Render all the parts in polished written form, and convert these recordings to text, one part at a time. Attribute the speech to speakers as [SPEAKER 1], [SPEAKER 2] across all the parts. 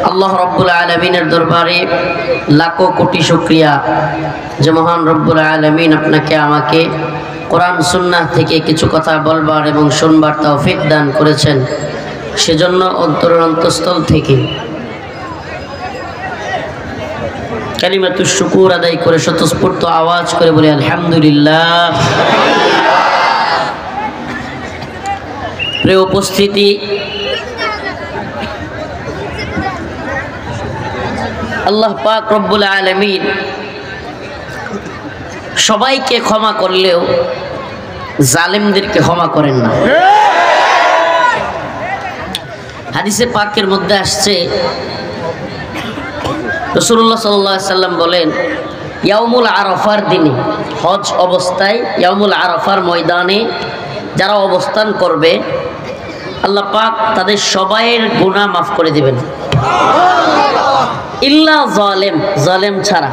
[SPEAKER 1] আল্লাহ রব্বুল আলামিনের দরবারে লাখো কোটি শুকরিয়া যে মহান রব্বুল আলামিন আপনাকে আমাকে কোরআন সুন্নাহ থেকে কিছু কথা বলবার এবং শুনবার তৌফিক দান করেছেন। সেজন্য অন্তরের অন্তঃস্থল থেকে কালিমাতুশ শুকুর আদায় করে স্বতঃস্ফূর্ত আওয়াজ করে বলি আলহামদুলিল্লাহ। প্রিয় উপস্থিতি, আল্লাহ পাক রব্বুল আলামিন সবাইকে ক্ষমা করলেও জালেমদেরকে ক্ষমা করেন না। হাদিসে পাকের মধ্যে আসছে, রাসূলুল্লাহ সাল্লাল্লাহু আলাইহি সাল্লাম বলেন, ইয়াউমুল আরাফার দিনে, হজ অবস্থায় ইয়াউমুল আরাফার ময়দানে যারা অবস্থান করবে আল্লাহ পাক তাদের সবাইয়ের গুনাহ মাফ করে দিবেন, ইল্লা জালেম, জালেম ছাড়া।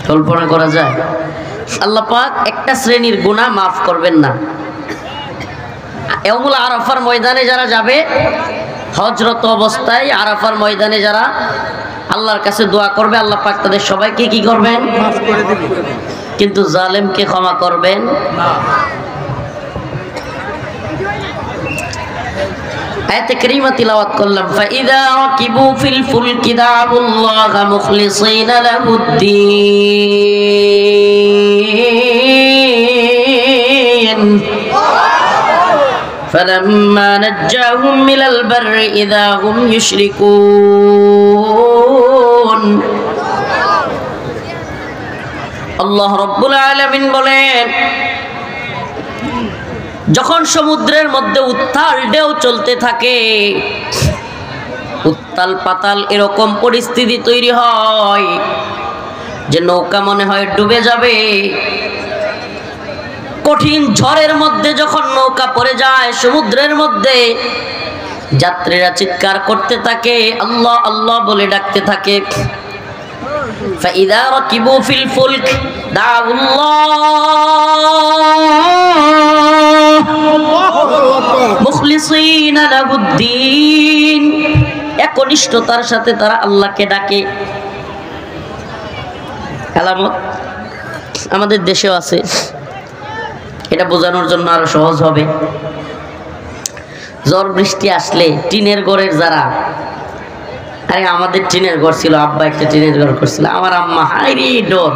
[SPEAKER 1] কল্পনা করা যায় আল্লাহ পাক একটা শ্রেণীর গুনাহ মাফ করবেন না। ইয়াউমুল আরাফার ময়দানে যারা যাবে, হজরত অবস্থায় আরাফার ময়দানে যারা আল্লাহর কাছে দোয়া করবে, আল্লাহ পাক তাদের সবাইকে কি করবেন? মাফ করে দিবেন, কিন্তু জালেমকে ক্ষমা করবেন না। আয়াতে কারীমা তিলাওয়াত করলাম, ফাইযা রাকিবু ফিল ফুলকি দা'উল্লাহা মুখলিসিনা লাহুদ্দীন ফালাম্মা নাজ্জাহুম মিনাল বাররি ইযা হুম ইউশরিকুন। আল্লাহ রাব্বুল আলামিন বলেন, যখন সমুদ্রের মধ্যে উত্তাল ঢেউ চলতে থাকে, উত্তাল পাতাল এরকম পরিস্থিতি তৈরি হয় যে নৌকা মনে হয় ডুবে যাবে, কঠিন ঝড়ের মধ্যে যখন নৌকা পড়ে যায় সমুদ্রের মধ্যে, যাত্রীরা চিৎকার করতে থাকে, আল্লাহ আল্লাহ বলে ডাকতে থাকে। ফাইযা রাকিবু ফিল ফুলক দা'উল্লাহ মুখলিসিনা লাহুদ্দীন, একনিষ্ঠতার সাথে তারা আল্লাহকে ডাকে। আলামত আমাদের দেশেও আছে, এটা বোঝানোর জন্য আরো সহজ হবে। ঝড় বৃষ্টি আসলে টিনের ঘরের যারা, আরে আমাদের টিনের ঘর ছিল, আব্বা একটা টিনের ঘর করছিল, আমার আম্মা হাইরে ডর।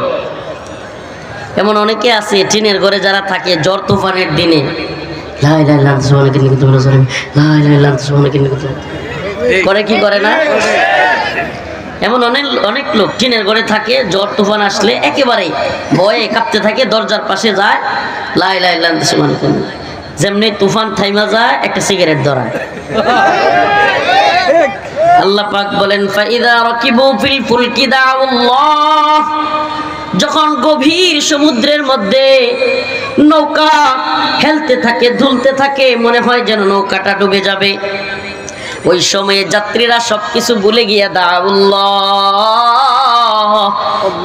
[SPEAKER 1] এমন অনেকে আছে টিনের ঘরে যারা থাকে, ঝড় তুফানের দিনে লা ইলাহা ইল্লাল্লাহ সুবহানাকা ইন্নী কুনতু মিনাজ জালিমিন, লা ইলাহা ইল্লাল্লাহ সুবহানাকা ইন্নী কুনতু, করে কি করে না? এমন অনেক লোক টিনের ঘরে থাকে, ঝড় তুফান আসলে একেবারে ভয়ে কাঁপতে থাকে, দরজার পাশে যায়, লা ইলাহা ইল্লাল্লাহ সুবহানাকা ইন্নী, যেমনি তুফান থাইমা যায় একটা সিগারেট ধরায়। আল্লাহ পাক বলেন, ফাইযা রাকিবু ফিল ফুলকি দা'উল্লাহ, যখন গভীর সমুদ্রের মধ্যে নৌকা হেলতে থাকে, দুলতে থাকে, মনে হয় যেন নৌকাটা ডুবে যাবে, ওই সময়ে যাত্রীরা সবকিছু ভুলে গিয়ে দা'উল্লাহ,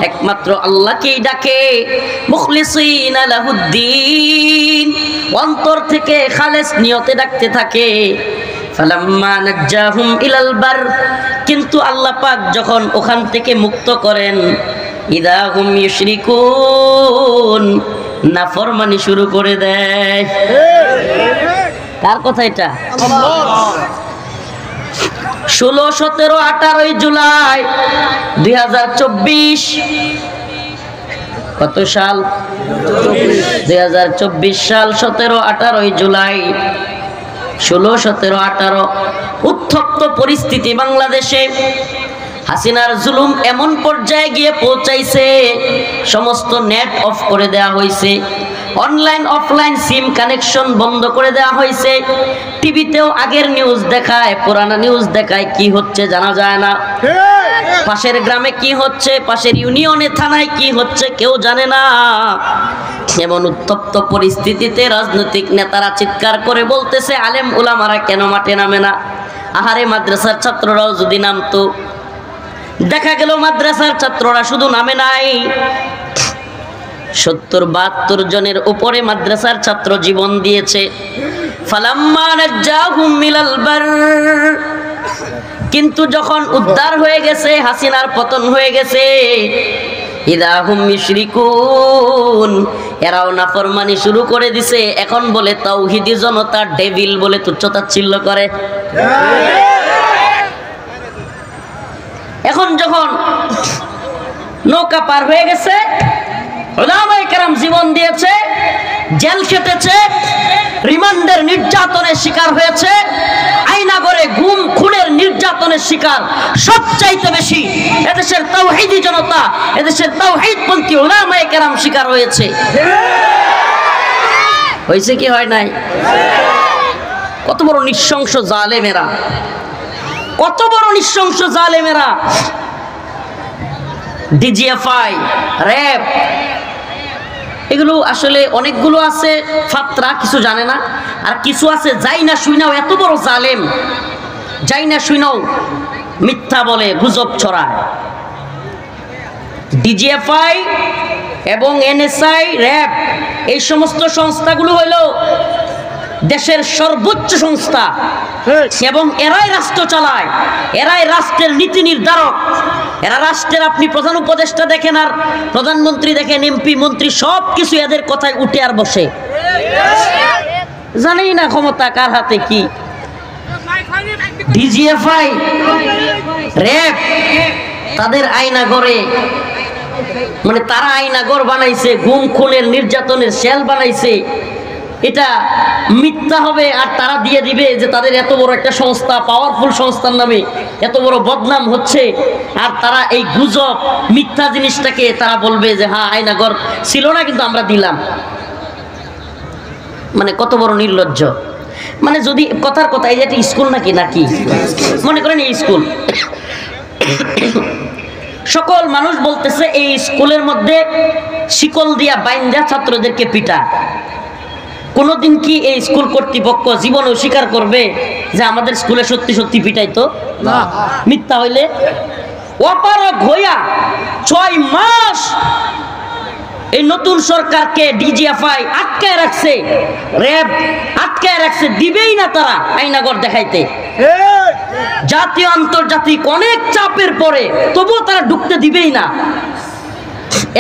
[SPEAKER 1] একমাত্র আল্লাহকেই ডাকে, মুখলিসিনা লাহুদ্দীন, অন্তর থেকে খালেস নিয়তে ডাকতে থাকে। ফালাম্মা নাজ্জাহুম ইলাল বার, কিন্তু আল্লাহ পাক যখন ওখান থেকে মুক্ত করেন, ইযা হুম ইউশরিকুন, নাফরমানি শুরু করে দেয়। কার কথা এটা? 16, 17, 18 জুলাই 2024, কত সাল? 2024 সাল 17, 18 জুলাই, 16, 17, 18 উত্তপ্ত পরিস্থিতি বাংলাদেশে। হাসিনার জুলুম এমন পর্যায়ে গিয়ে পৌঁছাইছে, সমস্ত নেট অফ করে দেওয়া হয়েছে, অনলাইন অফলাইন সিম কানেকশন বন্ধ করে দেওয়া হয়েছে, টিভিতেও আগের নিউজ দেখায়, পুরানা নিউজ দেখায়, কি হচ্ছে জানা যায় না, পাশের গ্রামে কি হচ্ছে, পাশের ইউনিয়নে থানায় কি হচ্ছে কেউ জানে না। এমন উত্তপ্ত পরিস্থিতিতে রাজনৈতিক নেতারা চিৎকার করে বলতেছে, আলেম উলামারা কেন মাঠে নামে না? আহারে, মাদ্রাসার ছাত্ররাও যদি নামতো। দেখা গেল মাদ্রাসার ছাত্ররা শুধু নামে নাই, 70-72 জনের উপরে মাদ্রাসার ছাত্র জীবন দিয়েছে। ফালাম্মা নাজ্জাহুম মিনাল বার, কিন্তু যখন উদ্ধার হয়ে গেছে, হাসিনার পতন হয়ে গেছে, ইদা হুম মুশরিকুন, এরাও নাফরমানি শুরু করে দিছে। এখন বলে তাওহীদি জনতা ডেভিল বলে তুচ্ছতাচ্ছিল্য করে। এখন যখন নৌকা পার হয়ে গেছে, উলামায়ে কেরাম জীবন দিয়েছে, জেল খেটেছে, রিমান্ডের নির্যাতনের শিকার হয়েছে, আয়নাগরে গুম খুনের নির্যাতনের শিকার সবচাইতে বেশি এদেশের তাওহীদি জনতা, এদেশের তাওহীদপন্থী উলামায়ে কেরাম শিকার হয়েছে। হয়েছে কি হয় নাই? কত বড় নৃশংস জালেমেরা, কত বড় নৃশংস জালেমেরা। ডিজিএফআই, র‍্যাব, এগুলো আসলে অনেকগুলো আছে ফাত্রা, কিছু জানে না, আর কিছু আছে যাই না শুইনাও এত বড় জালেম, যাই না শুইনাও মিথ্যা বলে, গুজব ছড়ায়। ডিজিএফআই এবং এনএসআই, র‍্যাব, এই সমস্ত সংস্থাগুলো হইল দেশের সর্বোচ্চ সংস্থা এবং এরাই রাষ্ট্র চালায়, এরাই রাষ্ট্রের নীতি নির্ধারক। এরা রাষ্ট্রের, আপনি প্রধান উপদেষ্টা দেখেন আর প্রধানমন্ত্রী দেখেন, এমপি মন্ত্রী সব কিছু এদের কথায় উঠে আর বসে। জানেই না ক্ষমতা কার হাতে কি। ডিজিএফআই, র‍্যাব তাদের আয়নাগরে, মানে তারা আয়নাগর বানাইছে, গুম খুনের নির্যাতনের সেল বানাইছে। এটা মিথ্যা হবে আর তারা দিয়ে দিবে যে তাদের এত বড় একটা সংস্থা, পাওয়ারফুল সংস্থার নামে এত বড় বদনাম হচ্ছে, আর তারা এই গুজব মিথ্যা জিনিসটাকে তারা বলবে যে হ্যাঁ আয়নাগর ছিল না কিন্তু আমরা দিলাম। মানে কত বড় নির্লজ্জ। মানে যদি কথার কথা, এই যে একটা স্কুল নাকি নাকি মনে করেন এই স্কুল, সকল মানুষ বলতেছে এই স্কুলের মধ্যে শিকল দিয়া বাইন্দা ছাত্রদেরকে পিটা। কোনদিন কি এই স্কুল কর্তৃপক্ষ জীবনেও স্বীকার করবে যে আমাদের স্কুলে সত্যি সত্যি পিটাইতো? না। মিথ্যা হইলে অপারগ হইয়া 6 মাস এই নতুন সরকারকে ডিজিএফআই আটকায় রাখছে, র‍্যাব আটকায় রাখছে, দিবেই না তারা আয়নাগর দেখাইতে। জাতীয় আন্তর্জাতিক অনেক চাপের পরে তবুও তারা ঢুকতে দিবেই না।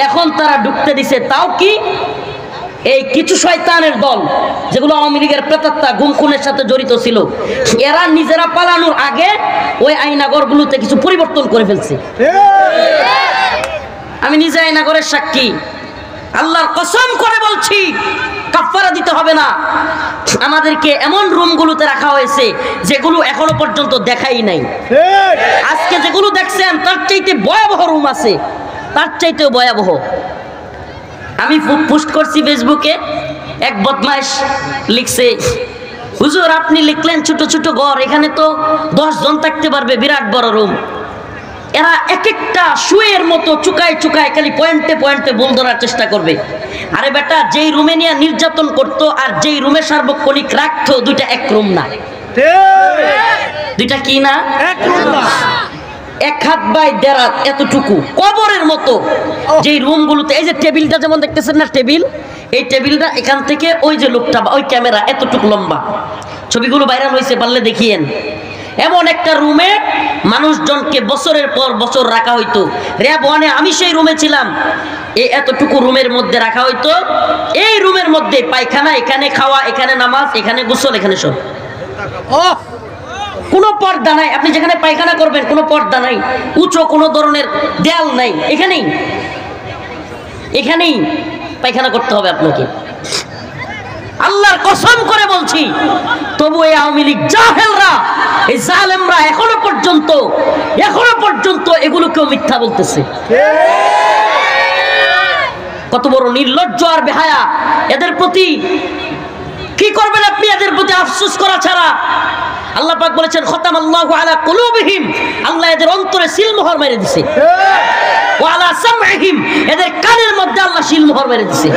[SPEAKER 1] এখন তারা ঢুকতে দিছে, তাও কি এই কিছু শয়তানের দল যেগুলো আওয়ামী লীগের প্রেতাত্মা গুম খুনের সাথে জড়িত ছিল, এরা নিজেরা পালানোর আগে ওই আয়নাগরগুলোতে কিছু পরিবর্তন করে ফেলছে। আমি নিজে আয়নাগরের সাক্ষী, আল্লাহর কসম করে বলছি, কাফারা দিতে হবে না। আমাদেরকে এমন রুমগুলোতে রাখা হয়েছে যেগুলো এখনো পর্যন্ত দেখাই নাই। আজকে যেগুলো দেখছেন তার চাইতে ভয়াবহ রুম আছে, তার চাইতেও ভয়াবহ। আমি পোস্ট করছি ফেসবুকে, এক বদমাইশ লিখছে, হুজুর আপনি লিখলেন ছোট ছোট ঘর, এখানে তো 10 জন থাকতে পারবে, বিরাট বড় রুম। এরা এক একটা শুয়ের মতো চুকায় চুকায় খালি পয়েন্টে পয়েন্টে বল ধরার চেষ্টা করবে। আরে বেটা, যেই রুমে নিয়ে নির্যাতন করতো আর যেই রুমে সার্বক্ষণিক রাখতো, দুইটা এক রুম না। দুইটা কি না? এক রুম না। 1 হাত বাই 1.5 হাত এতটুকু কবরের মতো যেই রুমগুলোতে, এই যে টেবিলটা যেমন দেখতেছেন না, টেবিল, এই টেবিলটা এখান থেকে ওই যে লোকটা, ওই ক্যামেরা এতটুকু লম্বা, ছবিগুলো ভাইরাল হয়েছে, পারলে দেখিয়েন। এমন একটা রুমে মানুষজনকে বছরের পর বছর রাখা হইতো। র‍্যাব 1-এ আমি সেই রুমে ছিলাম, এই এতটুকু রুমের মধ্যে রাখা হইতো। এই রুমের মধ্যে পায়খানা, এখানে খাওয়া, এখানে নামাজ, এখানে গোসল, এখানে সব। কোনো পর্দা নাই, আপনি যেখানে পায়খানা করবেন কোনো পর্দা নাই, উঁচু কোনো ধরনের দেয়াল নাই, এখানেই এখানেই পায়খানা করতে হবে আপনাকে। আল্লাহর কসম করে বলছি, তবু এই আওয়ামী লীগ জাহেলরা, এই জালেমরা এখনো পর্যন্ত এগুলোকেও মিথ্যা বলতেছে। কত বড় নির্লজ্জ আর বেহায়া এদের প্রতি। কি করবেন আপনি এদের প্রতি আফসোস করা ছাড়া? আল্লাহ পাক বলেছেন, খতামাল্লাহু আলা কুলুবিহিম, আল্লাহ এদের অন্তরে সিলমোহর মেরে দিয়েছে। ওয়া আলা সামঈহিম, এদের কানের মধ্যে আল্লাহ সিলমোহর মেরে দিয়েছে।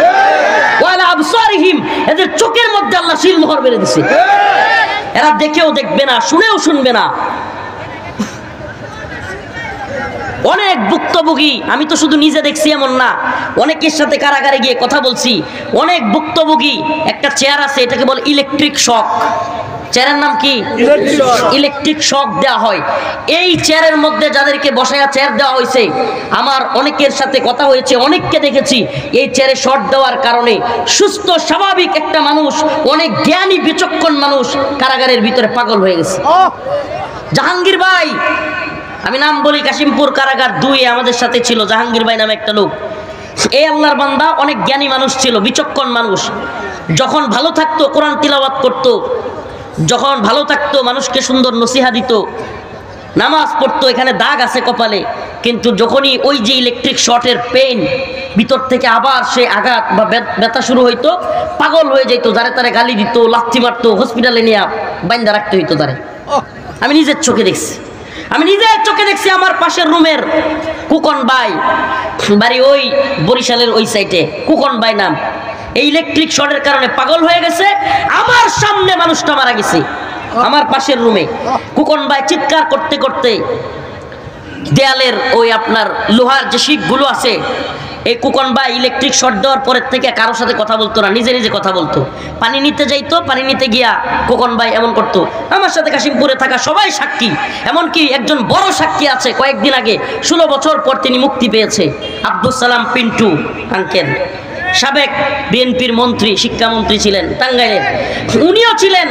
[SPEAKER 1] ওয়া আলা আবসারিহিম, এদের চোখের মধ্যে আল্লাহ সিলমোহর মেরে দিয়েছে। এরা দেখেও দেখবে না, শুনেও শুনবে না। অনেক ভুক্তভোগী, আমি তো শুধু নিজে দেখছি এমন না, অনেকের সাথে কারাগারে গিয়ে কথা বলছি। অনেক ভুক্তভোগী, একটা চেয়ার আছে, এটাকে বলে ইলেকট্রিক শক। চেয়ারের নাম কি? ইলেকট্রিক শক দেওয়া হয়। এই চেয়ারের মধ্যে যাদেরকে বসায়া চেয়ার দেওয়া হয়েছে, আমার অনেকের সাথে কথা হয়েছে, অনেককে দেখেছি এই চেয়ারে শর্ট দেওয়ার কারণে সুস্থ স্বাভাবিক একটা মানুষ, অনেক জ্ঞানী বিচক্ষণ মানুষ কারাগারের ভিতরে পাগল হয়ে গেছে। জাহাঙ্গীর ভাই, আমি নাম বলি, কাশিমপুর কারাগার 2 আমাদের সাথে ছিল জাহাঙ্গীর ভাই নামে একটা লোক। এই আল্লাহর বান্দা অনেক জ্ঞানী মানুষ ছিল, বিচক্ষণ মানুষ। যখন ভালো থাকতো কোরআন তিলাওয়াত করতো, যখন ভালো থাকতো মানুষকে সুন্দর নসিহা দিত, নামাজ পড়তো, এখানে দাগ আছে কপালে। কিন্তু যখনই ওই যে ইলেকট্রিক শর্টের পেইন ভিতর থেকে আবার সে আঘাত বা ব্যথা শুরু হইতো, পাগল হয়ে যেত, যারে তারে গালি দিত, লাথি মারতো, হসপিটালে নিয়ে বাইন্দা রাখতে হইতো তারে। আমি নিজের চোখে দেখছি, আমার পাশের রুমের কুকন ভাই, বাড়ি ওই বরিশালের ওই সাইডে, কুকন ভাই নাম, এই ইলেকট্রিক শর্টের কারণে পাগল হয়ে গেছে। আমার সামনে মানুষটা মারা গেছে, আমার পাশের রুমে। কুকন ভাই চিৎকার করতে করতে দেয়ালের ওই আপনার লোহার যে শিকগুলো আছে, এই কুকন ভাই ইলেকট্রিক শর্ট দেওয়ার পরের থেকে কারোর সাথে কথা বলতো না, নিজে নিজে কথা বলতো। পানি নিতে যাইতো, পানি নিতে গিয়া কুকন ভাই এমন করতো। আমার সাথে কাশিমপুরে থাকা সবাই সাক্ষী, এমনকি একজন বড় সাক্ষী আছে, কয়েকদিন আগে 16 বছর পর তিনি মুক্তি পেয়েছে, আব্দুল সালাম পিন্টু আঙ্কেল, সাবেক বিএনপির মন্ত্রী, শিক্ষামন্ত্রী ছিলেন টাঙ্গাইলের, উনিও ছিলেন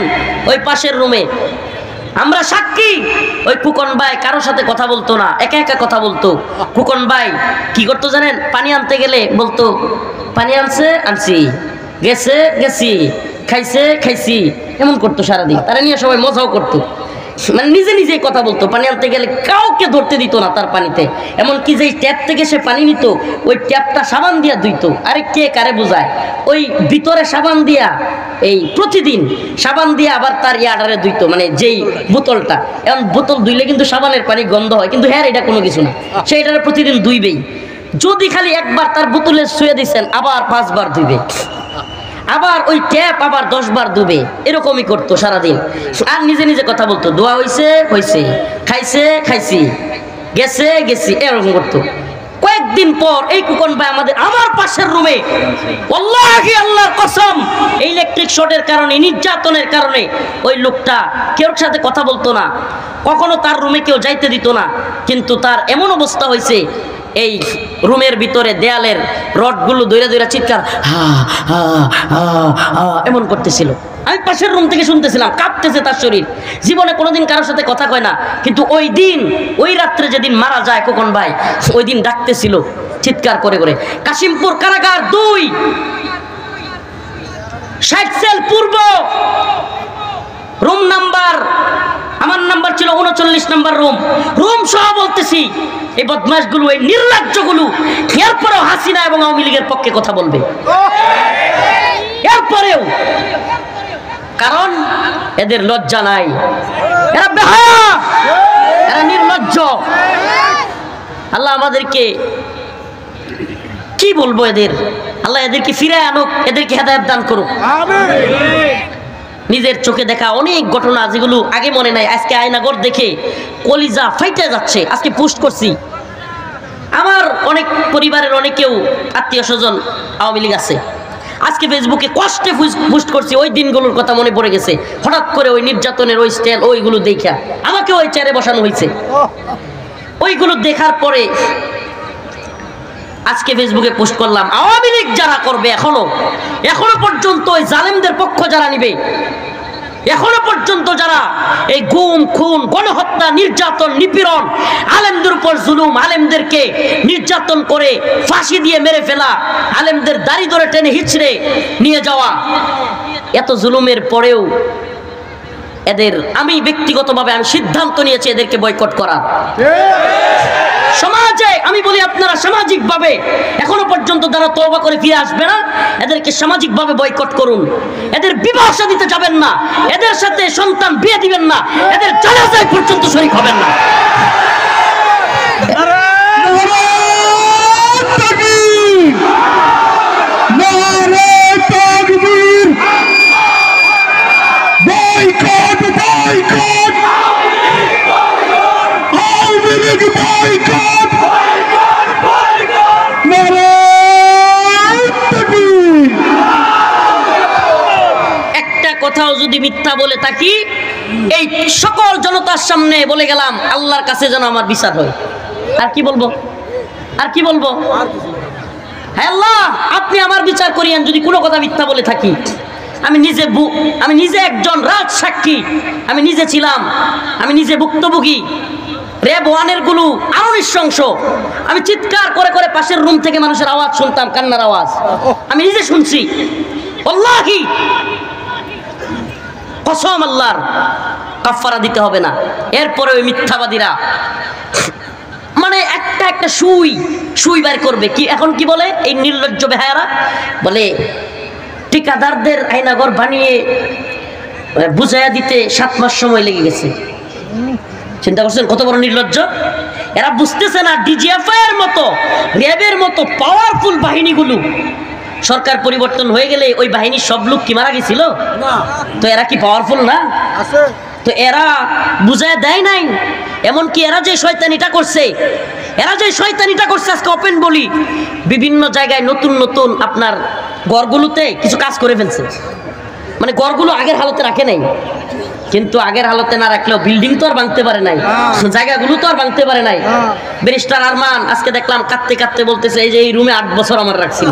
[SPEAKER 1] ওই পাশের রুমে। আমরা সাক্ষী, ওই কুকন ভাই কারোর সাথে কথা বলতো না, একা একা কথা বলতো। কুকন ভাই কি করতো জানেন? পানি আনতে গেলে বলতো, পানি আনছে আনছি, গেছে গেছি, খাইছে খাইছি, এমন করতো সারাদিন। তারা নিয়ে সবাই মজাও করতো, মানে নিজে নিজেই কথা বলতো। পানি আনতে গেলে কাউকে ধরতে দিত না তার পানিতে। এমনকি যেই ট্যাপ থেকে সে পানি নিত, ওই ট্যাপটা সাবান দিয়া ধুইতো। আরে কে কারে বোঝায়? ওই ভিতরে সাবান দিয়া, এই প্রতিদিন সাবান দিয়ে আবার তার ইয়াডারে ধুইতো, মানে যেই বোতলটা। এমন বোতল ধুইলে কিন্তু সাবানের পানি গন্ধ হয়, কিন্তু হ্যাঁ এটা কোনো কিছু না, সে এটারে প্রতিদিন ধুইবেই। যদি খালি একবার তার বোতলে শুয়ে দিচ্ছেন, আবার 5 বার ধুইবে, আবার ওই ট্যাপ আবার 10 বার ধুবে, এরকমই করতো সারাদিন। আর নিজে নিজে কথা বলতো, দোয়া হইছে হইছে, খাইছে খাইছি, গেছে গেছি, এরকম করতো। কয়েকদিন পর এই কুকন ভাই আমার পাশের রুমে, ওয়াল্লাহি আল্লাহর কসম, এই ইলেকট্রিক শর্টের কারণে, নির্যাতনের কারণে ওই লোকটা কেউ সাথে কথা বলতো না, কখনো তার রুমে কেউ যাইতে দিত না। কিন্তু তার এমন অবস্থা হয়েছে, এই রুমের ভিতরে দেয়ালের রডগুলো দইরা দইরা চিৎকার হা হা হা হা এমন করতেছিল। আমি পাশের রুম থেকে শুনতেছিলাম, কাঁপতেছে তার শরীর। জীবনে কোনোদিন কারোর সাথে কথা কয় না, কিন্তু ওই দিন, ওই রাত্রে যেদিন মারা যায় খোকন ভাই, ওই দিন ডাকতেছিল চিৎকার করে করে। কাশিমপুর কারাগার 2, 60 সেল পূর্ব, রুম নাম্বার, আমার নাম্বার ছিল 39 নাম্বার রুম। রুম সহ বলতেছি, এই বদমাশগুলো, এই নির্লজ্জগুলো এরপরেও হাসিনা এবং আওয়ামী লীগের পক্ষে কথা বলবে, এরপরেও। কারণ এদের লজ্জা নাই, এরা বেহায়া, এরা নির্লজ্জ। আল্লাহ আমাদেরকে কি বলবো, আল্লাহ এদেরকে ফিরে আনুক, এদেরকে হেদায়েত দান করুক। নিজের চোখে দেখা অনেক ঘটনা যেগুলো আগে মনে নাই, আজকে আয়নাগর দেখে কলিজা ফাইটে যাচ্ছে। আজকে পোস্ট করছি, আমার অনেক পরিবারের অনেকেও আত্মীয় স্বজন আওয়ামী লীগ আছে, আজকে ফেসবুকে কষ্টে পোস্ট করছি। ওই দিনগুলোর কথা মনে পড়ে গেছে, হঠাৎ করে ওই নির্যাতনের ওই স্টাইল, ওইগুলো দেখা আমাকে ওই চেয়ারে বসানো হয়েছে। ওইগুলো দেখার পরে আজকে ফেসবুকে পোস্ট করলাম, আওয়ামী লীগ যারা করবে, এখনো পর্যন্ত ওই জালেমদের পক্ষ যারা নিবে, এখনো পর্যন্ত যারা এই গুম খুন, গণহত্যা, নির্যাতন, নিপীড়ন, আলেমদের উপর জুলুম, আলেমদেরকে নির্যাতন করে ফাঁসি দিয়ে মেরে ফেলা, আলেমদের দাড়ি ধরে টেনে হিচড়ে নিয়ে যাওয়া, এত জুলুমের পরেও এদের, আমি ব্যক্তিগতভাবে আমি সিদ্ধান্ত নিয়েছি এদেরকে বয়কট করা। সমাজে আমি বলি, আপনারা সামাজিকভাবে এখনো পর্যন্ত যারা তওবা করে ফিরে আসবে না, এদেরকে সামাজিকভাবে বয়কট করুন। এদের বিবাহ দিতে যাবেন না, এদের সাথে সন্তান বিয়ে দিবেন না, এদের জানাজায় পর্যন্ত শরীক হবেন না। কোথাও যদি মিথ্যা বলে থাকি, এই সকল জনতার সামনে বলে গেলাম, আল্লাহর কাছে যেন আমার বিচার হয়। আর কি বলবো, আর কি বলবো? হ্যাঁ আল্লাহ, আপনি আমার বিচার করিয়েন যদি কোনো কথা মিথ্যা বলে থাকি। আমি নিজে একজন রাজ সাক্ষী, আমি নিজে ছিলাম, আমি নিজে ভুক্তভোগী। র্যাব ওয়ানের গুলো আরো নৃশংস। আমি চিৎকার করে করে পাশের রুম থেকে মানুষের আওয়াজ শুনতাম, কান্নার আওয়াজ, আমি নিজে শুনছি। আল্লাহি কসম, আল্লাহর কাফারা দিতে হবে না। এরপরে ওই মিথ্যাবাদীরা মানে একটা একটা সুই বের করবে। কি এখন কি বলে এই নির্লজ্জ বেহায়ারা? বলে ঠিকাদারদের আয়নাঘর বানিয়ে বুঝাইয়া দিতে 7 মাস সময় লেগে গেছে। চিন্তা করছেন কত বড় নির্লজ্জ? এরা বুঝতেছে না ডিজিএফআই এর মতো, র্যাবের মতো পাওয়ারফুল বাহিনীগুলো সরকার পরিবর্তন হয়ে গেলে ওই বাহিনীর সব লোক কি মারা গেছিল? তো এরা কি পাওয়ারফুল না? তো এরা বুঝায় দেয় নাই। এমনকি এরা যে শয়তানিটা করছে, আজকে ওপেন বলি, বিভিন্ন জায়গায় নতুন নতুন আপনার ঘরগুলোতে কিছু কাজ করে ফেলছে। মানে ঘরগুলো আগের হালতে রাখে নাই, কিন্তু আগের হালতে না রাখলেও বিল্ডিং তো আর ভাঙতে পারে নাই, জায়গাগুলো তো আর ভাঙতে পারে নাই। ব্যারিস্টার আরমান আজকে দেখলাম কাঁদতে কাঁদতে বলতেছে, এই যে এই রুমে 8 বছর আমার রাখছিল।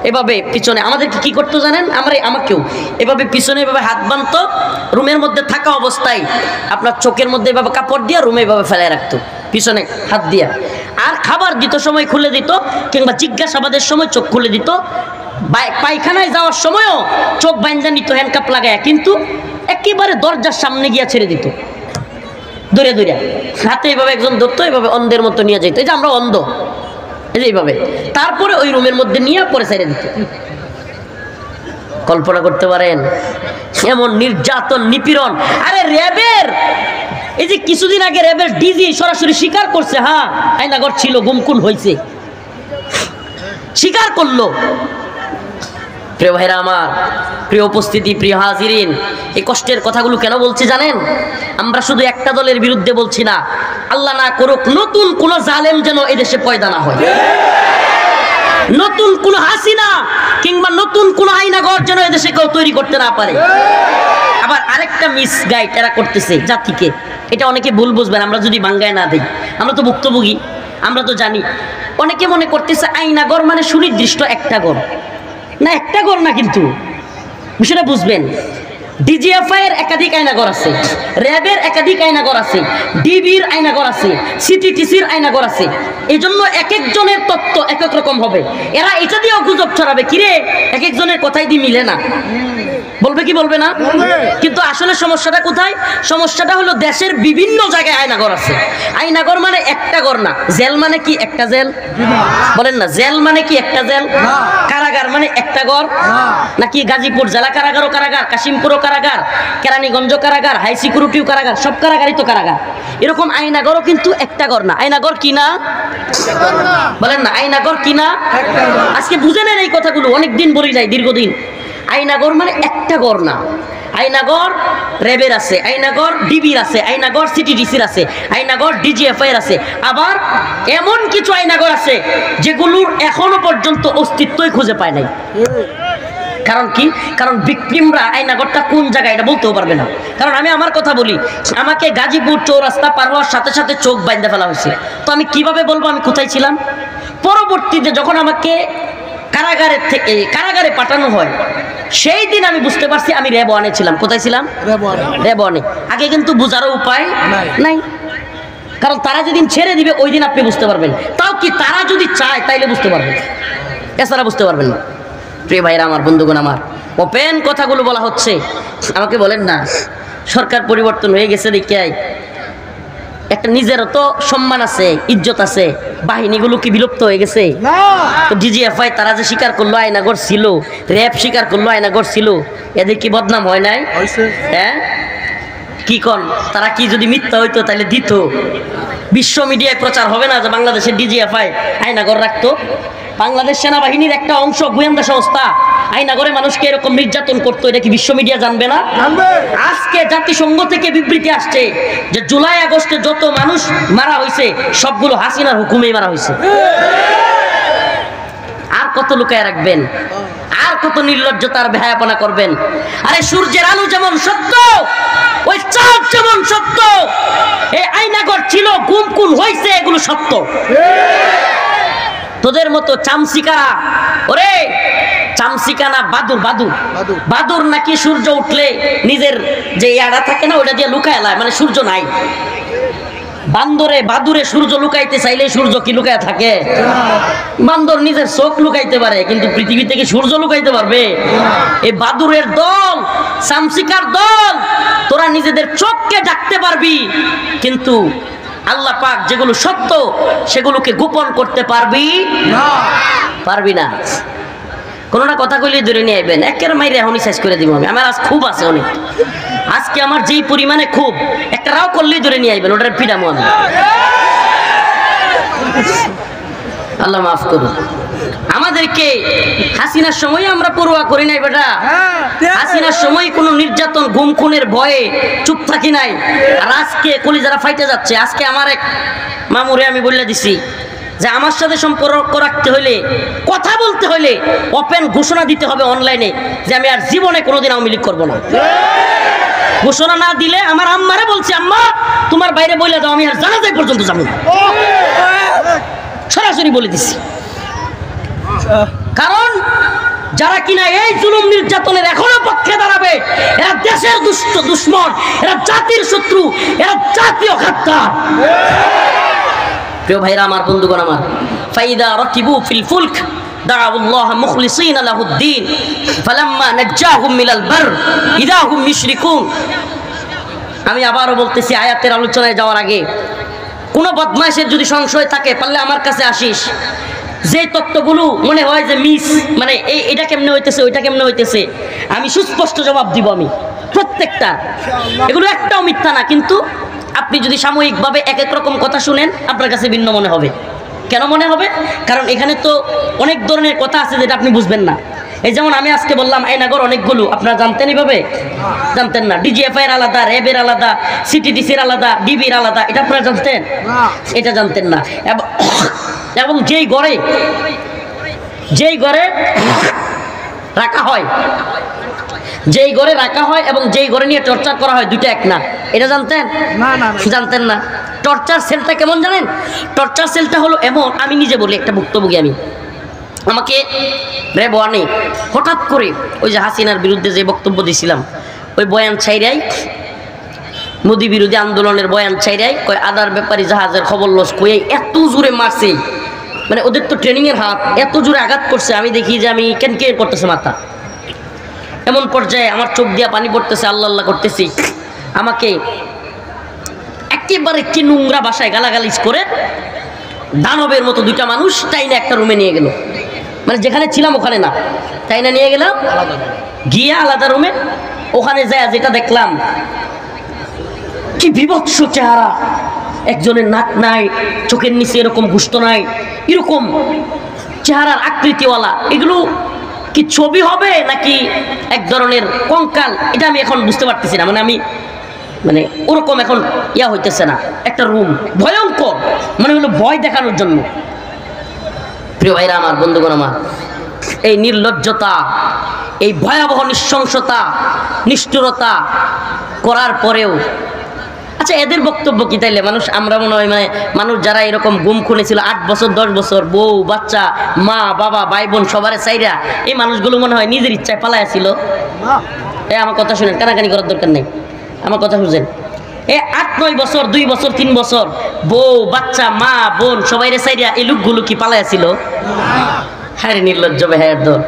[SPEAKER 1] এভাবে পিছনে আমাদেরকে কি করতো জানেন? আমাকেও এভাবে পিছনে এভাবে হাত বাঁধতো, রুমের মধ্যে থাকা অবস্থায় আপনার চোখের মধ্যে এভাবে কাপড় দিয়ে রুমে এভাবে ফেলায় রাখতো, পিছনে হাত দিয়া। আর খাবার দিত সময় খুলে দিত, কিংবা জিজ্ঞাসাবাদের সময় চোখ খুলে দিত। পায়খানায় যাওয়ার সময়ও চোখ বাইন্ধা নিত হ্যান্ডকাপ লাগায়, কিন্তু একেবারে দরজার সামনে গিয়া ছেড়ে দিত, ধরে হাতে এইভাবে একজন ধরতো, এইভাবে অন্ধের মতো নিয়ে যেত। এই যে আমরা অন্ধ, এই যে এইভাবে, তারপরে ওই রুমের মধ্যে নিয়ে পরে ছেড়ে দিত। কল্পনা করতে পারেন এমন নির্যাতন, নিপীড়ন? আরে র্যাবের এই যে কিছুদিন আগে র্যাবের ডিজি সরাসরি স্বীকার করছে, হ্যাঁ আয়নাঘর ছিল, গুমকুন হয়েছে, স্বীকার করলো। প্রিয় ভাইরা আমার, প্রিয় উপস্থিতি, প্রিয় হাজিরিন, এই কষ্টের কথাগুলো কেন বলছি জানেন? আমরা শুধু একটা দলের বিরুদ্ধে বলছি না, আল্লাহ না করুক নতুন কোন জালেম যেন এদেশে পয়দা না হয়, নতুন কোন হাসিনা কিংবা নতুন কোন আয়নাঘর যেন এদেশে কেউ তৈরি করতে না পারে। আবার আরেকটা মিসগাইড এরা করতেছে জাতিকে, এটা অনেকে ভুল বুঝবেন। আমরা যদি বাঙ্গায় না দিই, আমরা তো ভুক্তভোগী, আমরা তো জানি। অনেকে মনে করতেছে আয়নাঘর মানে সুনির্দিষ্ট একটা ঘর, না একটা ঘর না, কিন্তু বিষয়টা বুঝবেন। ডিজিএফআই এর একাধিক আয়নাঘর আছে, র্যাবের একাধিক আয়নাঘর আছে, ডিবির আয়নাঘর আছে, সিটিটিসির আয়নাঘর আছে। এই জন্য এক একজনের তত্ত্ব এক এক রকম হবে। এরা এটা দিয়েও গুজব ছড়াবে, কিরে এক একজনের কথাই দিয়ে মিলে না, বলবে কি বলবে না? কিন্তু আসলে সমস্যাটা কোথায়? সমস্যাটা হলো দেশের বিভিন্ন জায়গায় আয়নাঘর আছে। আয়নাঘর মানে একটা ঘর না। জেল মানে কি একটা জেল? বলেন না, জেল মানে কি একটা জেল? কারাগার মানে একটা ঘর নাকি? গাজীপুর জেলা কারাগারও কারাগার, কাশিমপুরও কারাগার, কেরানীগঞ্জ কারাগার, হাই সিকিউরিটিও কারাগার, সব কারাগারই তো কারাগার। এরকম আয়নাঘরও কিন্তু একটা ঘর না। আয়নাঘর কি না? বলেন না, আয়নাঘর কি না? আজকে বুঝে নেন এই কথাগুলো, অনেকদিন বলি নাই, দীর্ঘদিন। আয়নাঘর মানে একটা ঘর না। আয়নাঘর র্যাবের আছে, আয়নাঘর ডিবির আছে, আয়নাঘর সিটিডিসির আছে, আয়নাঘর ডিজিএফআই এর আছে। আবার এমন কিছু আয়নাঘর আছে যেগুলোর এখনো পর্যন্ত অস্তিত্বই খুঁজে পায় নাই। কারণ কি? কারণ ভিকটিমরা আয়নাঘরটা কোন জায়গায় এটা বলতেও পারবে না। কারণ আমি আমার কথা বলি, আমাকে গাজীপুর চৌরাস্তা পার হওয়ার সাথে সাথে চোখ বাইন্ধে ফেলা হয়েছে, তো আমি কিভাবে বলবো আমি কোথায় ছিলাম? পরবর্তীতে যখন আমাকে কারাগারে পাঠানো হয়, সেই দিন আমি বুঝতে পারছি আমি র্যাব ওয়ানে ছিলাম। কোথায় ছিলাম? র্যাব ওয়ানে। আগে কিন্তু বোঝারও উপায় নাই, কারণ তারা যেদিন ছেড়ে দিবে ওই দিন আপনি বুঝতে পারবেন। তাও কি তারা যদি চায় তাইলে বুঝতে পারবেন, এছাড়া বুঝতে পারবেন না। প্রিয় ভাইরা আমার, বন্ধুগণ আমার, ওপেন কথাগুলো বলা হচ্ছে। আমাকে বলেন না, সরকার পরিবর্তন হয়ে গেছে দেখে একটা নিজেরও তো সম্মান আছে, ইজ্জত আছে, বাহিনীগুলো কি বিলুপ্ত হয়ে গেছে? তো ডিজিএফআই তারা যে স্বীকার করলো আয়নাঘর ছিল, র্যাব স্বীকার করলো আয়নাঘর ছিল, এদের কি বদনাম হয় নাই? হ্যাঁ কি কন? তারা কি যদি মিথ্যা হইতো তাহলে দিত? বিশ্ব মিডিয়ায় প্রচার হবে না যে বাংলাদেশের ডিজিএফআই আয়নাঘর রাখতো? বাংলাদেশ সেনাবাহিনীর একটা অংশ গোয়েন্দা সংস্থা আয়নাঘরে মানুষকে এরকম নির্যাতন করতো, এটা কি বিশ্ব মিডিয়া জানবে না? আজকে জাতিসংঘ থেকে বিবৃতি আসছে যে জুলাই আগস্টে যত মানুষ মারা হয়েছে সবগুলো হাসিনার হুকুমেই মারা হয়েছে। আর কত লুকায় রাখবেন? আর আর কত নির্লজ্জতার বেহায়াপনা করবেন? আরে সূর্যের আলো যেমন সত্য, ওই চাঁদ যেমন সত্য। এই আয়নাঘর ছিল, গুমকুল হয়েছে, এগুলো সত্য। তোদের মতো চামচিকারা, ওরে চামচিকা না, বাদুর বাদুর বাদুর নাকি সূর্য উঠলে নিজের যে ইয়াড়া থাকে না ওটা দিয়ে লুকায় লায়, মানে সূর্য নাই। বাদুরে সূর্য লুকাইতে চাইলে সূর্য কি লুকায় থাকে? বান্দর নিজের চোখ লুকাইতে পারে, কিন্তু পৃথিবী থেকে সূর্য লুকাইতে পারবে? এই বাদুরের দল, চামচিকার দল, তোরা নিজেদের চোখকে ডাকতে পারবি, কিন্তু আল্লাহ পাক যেগুলো সত্য সেগুলোকে গোপন করতে পারবি না, পারবি না। কোনটা কথা কইলে ধরে নিয়ে আইবেন, একের মাইরে এখনই শেষ করে দিব আমি। আমার আজ খুব আছে অনেক, আজকে আমার যেই পরিমাণে খুব, একটা রাও করলেই ধরে নিয়ে আইবেন, ওটার পিডামো আমি। আল্লাহ মাফ করুন আমাদেরকে। হাসিনার সময় আমরা পরোয়া করি নাই বেটা, হাসিনার সময় কোনো নির্যাতন গুম খুনের ভয়ে চুপ থাকি নাই। আর আজকে কলিজারা ফাইটে যাচ্ছে। আজকে আমার এক মামুরে আমি বলে দিছি যে আমার সাথে সম্পর্ক রাখতে হইলে, কথা বলতে হইলে ওপেন ঘোষণা দিতে হবে অনলাইনে যে আমি আর জীবনে কোনোদিন আওয়ামী লীগ করবো না। ঘোষণা না দিলে আমার আম্মারে বলছি, আম্মা তোমার বাইরে বলে দাও আমি আর জানাজাই পর্যন্ত যাবো না, সরাসরি বলে দিচ্ছি। কারণ যারা কিনা এই জুলুম নির্যাতনের এখনো পক্ষে দাঁড়াবে, এরা দেশের দুশ্মন, এরা জাতির শত্রু, এরা জাতীয় খাদ্দার। প্রিয় ভাইরা আমার, বন্ধুগণ আমার, ফাইদা রাকিবু ফিল ফুলক দাউল্লাহ মুখলিসিনা লাহুদ্দিন ফালাম্মা নাজ্জাহুম মিনাল বার ইযা হুম ইউশরিকুন। আমি আবারও বলতেছি, আয়াতের আলোচনায় যাওয়ার আগে কোনো বদমাইশের যদি সংশয় থাকে পারলে আমার কাছে আসিস। যে তত্ত্বগুলো মনে হয় যে মিস, মানে এটা কেমনে হইতেছে, ওইটা কেমনে হইতেছে, আমি সুস্পষ্ট জবাব দিব আমি প্রত্যেকটা। এগুলো একটাও মিথ্যা না, কিন্তু আপনি যদি সাময়িকভাবে এক এক রকম কথা শুনেন আপনার কাছে ভিন্ন মনে হবে। কেন মনে হবে? কারণ এখানে তো অনেক ধরনের কথা আছে যেটা আপনি বুঝবেন না। এই যেমন আমি আজকে বললাম আয়নাঘর অনেকগুলো, আপনারা জানতেন এইভাবে? জানতেন না। ডিজিএফআই এর আলাদা, র্যাবের আলাদা, সিটিডিসির আলাদা, ডিবির আলাদা, এটা আপনারা জানতেন? এটা জানতেন না। এবং যেই ঘরে রাখা হয়, যেই ঘরে রাখা হয় এবং যেই ঘরে নিয়ে টর্চার করা হয়, দুটো এক না, এটা জানতেন? জানতেন না। টর্চার সেলটা কেমন জানেন? টর্চার সেলটা হলো এমন, আমি নিজে বলি, একটা ভুক্তভোগী আমি, আমাকে র্যাব ওয়ানে হঠাৎ করে ওই যে হাসিনার বিরুদ্ধে যে বক্তব্য দিয়েছিলাম, ওই বয়ান ছাইরাই, মোদি বিরোধী আন্দোলনের বয়ান ছাইরাই, কয় আদার ব্যাপারী জাহাজের খবর লস কয়ে এত জোরে মারছে, মানে ওদের তো ট্রেনিংয়ের হাত, এত জোরে আঘাত করছে, আমি দেখি যে আমি কেন করতেছে মাথা। এমন পর্যায়ে আমার চোখ দিয়া পানি পড়তেছে, আল্লাহ আল্লাহ করতেছি। আমাকে একেবারে কি নোংরা ভাষায় গালাগালিজ করে দানবের মতো দুইটা মানুষ টাইনা একটা রুমে নিয়ে গেল, মানে যেখানে ছিলাম ওখানে না, টাইনা নিয়ে গেলাম, গিয়ে আলাদা রুমে। ওখানে যায় যেটা দেখলাম, কি বিভৎস চেহারা, একজনের নাক নাই, চোখের নিচে এরকম গুস্ত নাই, এরকম চেহারার আকৃতিওয়ালা। এগুলো কি ছবি হবে নাকি এক ধরনের কঙ্কাল, এটা আমি এখন বুঝতে পারতেছি না। মানে ওরকম এখন ইয়া হইতেছে না। একটা রুম ভয়ঙ্কর, মানে হলো ভয় দেখানোর জন্য। প্রিয় ভাইরা আমার, বন্ধুগণ আমার, এই নির্লজ্জতা, এই ভয়াবহ নৃশংসতা, নিষ্ঠুরতা করার পরেও, আচ্ছা এদের বক্তব্য কি তাইলে আমরা মনে হয় মানে মানুষ যারা এরকম গুম খুনে ছিল 8 বছর 10 বছর, বউ বাচ্চা, মা বাবা ভাই বোন সবারে চাইরা, এই মানুষগুলো মনে হয় নিজের ইচ্ছায় পালায়া ছিল? আমার কথা শুনেন, কানাকানি করার দরকার নেই, আমার কথা শুনছেন। 8-9 বছর, 2 বছর 3 বছর, বউ বাচ্চা মা বোন সবাইরে চাইরা এই লোকগুলো কি পালায়া ছিল? হ্যাঁ, নির্লজ্জ বেহায়ার দল।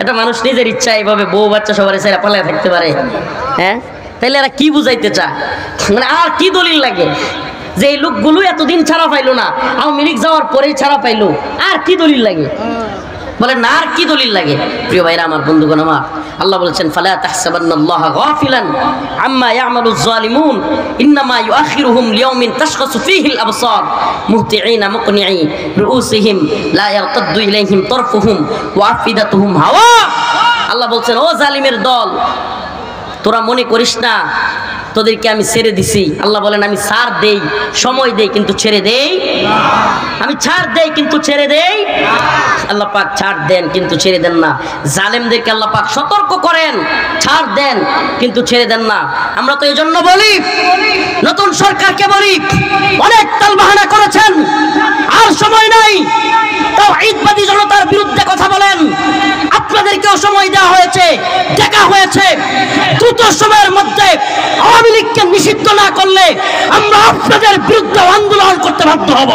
[SPEAKER 1] এটা মানুষ নিজের ইচ্ছা এইভাবে বউ বাচ্চা সবারে চাইরা পালায়া থাকতে পারে? হ্যাঁ, তাইলে এরা কি বুঝাইতে চায়? মানে আর কি দলিল লাগে যে এই লোকগুলো এতদিন ছাড়া পাইলো না, আওয়ামী লীগ যাওয়ার পরেই ছাড়া পাইলো? আর কি দলিল লাগে বলেন না? আর কি দলিল লাগে? প্রিয় ভাইরা আমার, বন্ধুগণ আমার, আল্লাহ বলেছেন ফালা তাহসাবান্নাল্লাহা গাফিলান আম্মা ইয়ামালুজ জালিমুন ইন্নামা ইউআখিরুহুম লিয়াউমিন তাশখাসু ফীহিল আবসার মুহতিঈনা মুকনিঈ রুউসিহিম লা ইয়ারতাদ্দু ইলাইহিম তারফুহুম ওয়া আফিদাতুহুম হাওয়া। আল্লাহ বলছেন, ও জালিমের দল, তোরা মনে করিস না তোদেরকে আমি ছেড়ে দিছি। আল্লাহ বলেন আমি ছাড় দেই, সময় দেই, কিন্তু ছেড়ে দেই না। আমি ছাড় দেই কিন্তু ছেড়ে দেই না। আল্লাহ পাক ছাড় দেন কিন্তু ছেড়ে দেন না। জালেমদেরকে আল্লাহ পাক সতর্ক করেন, ছাড় দেন কিন্তু ছেড়ে দেন না। আমরা তো এই জন্য বলি, নতুন সরকারকে বলি, অনেক তালবাহানা করেছেন, আর সময় নাই। তাওহীদবাদী জনতার বিরুদ্ধে কথা বলেন, আপনাদেরকেও সময় দেওয়া হয়েছে, দেখা হয়েছে। দ্রুত সময়ের মধ্যে আওয়ামী লীগকে নিষিদ্ধ না করলে আমরা আপনাদের বিরুদ্ধে আন্দোলন করতে বাধ্য হব।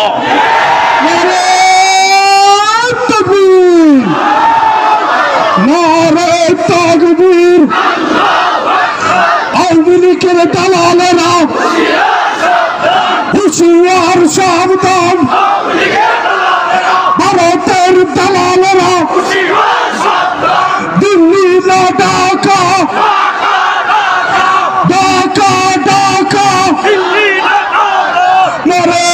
[SPEAKER 2] আওয়ামী লীগের দালালেরা হুঁশিয়ার সাবধান, ভারতের দালালেরা দিল্লি না ঢাকা, ঢাকা ঢাকা নারে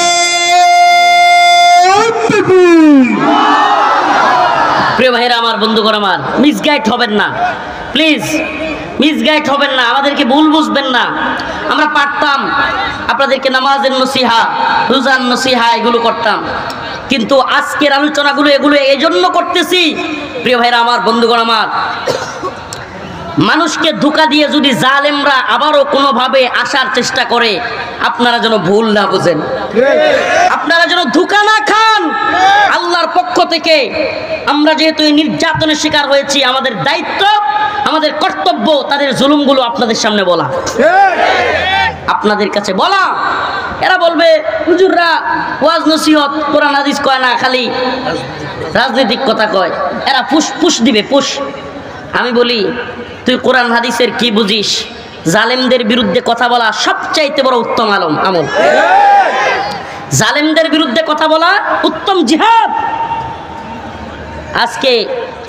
[SPEAKER 2] তাকবীর।
[SPEAKER 1] প্রিয় ভাইরা আমার, বন্ধুগণ আমার, মিসগাইড হবেন না প্লিজ, মিসগাইড হবেন না, আমাদেরকে ভুল বুঝবেন না। আমরা পারতাম আপনাদেরকে নামাজের নসিহা, রোজার নসিহা এগুলো করতাম, কিন্তু আজকের আলোচনাগুলো এগুলো এই জন্য করতেছি প্রিয় ভাইরা আমার, বন্ধুগণ আমার, মানুষকে ধোঁকা দিয়ে যদি জালেমরা আবারও কোনোভাবে আসার চেষ্টা করে, আপনারা যেন ভুল না বুঝেন, আপনারা যেন ধোঁকা না খান। আল্লাহর পক্ষ থেকে আমরা যেহেতু এই নির্যাতনের শিকার হয়েছি, আমাদের দায়িত্ব, আমাদের কর্তব্য তাদের জুলুমগুলো আপনাদের সামনে বলা, আপনাদের কাছে বলা। এরা বলবে হুজুররা ওয়াজ নসিহত কোরআন হাদিস কয় না, খালি রাজনৈতিক কথা কয়, এরা পুশ পুশ দিবে পুশ। আমি বলি তুই কোরআন হাদিসের কি বুঝিস? জালেমদের বিরুদ্ধে কথা বলা সবচাইতে বড় উত্তম আমল। জালেমদের বিরুদ্ধে কথা বলা উত্তম জিহাদ। আজকে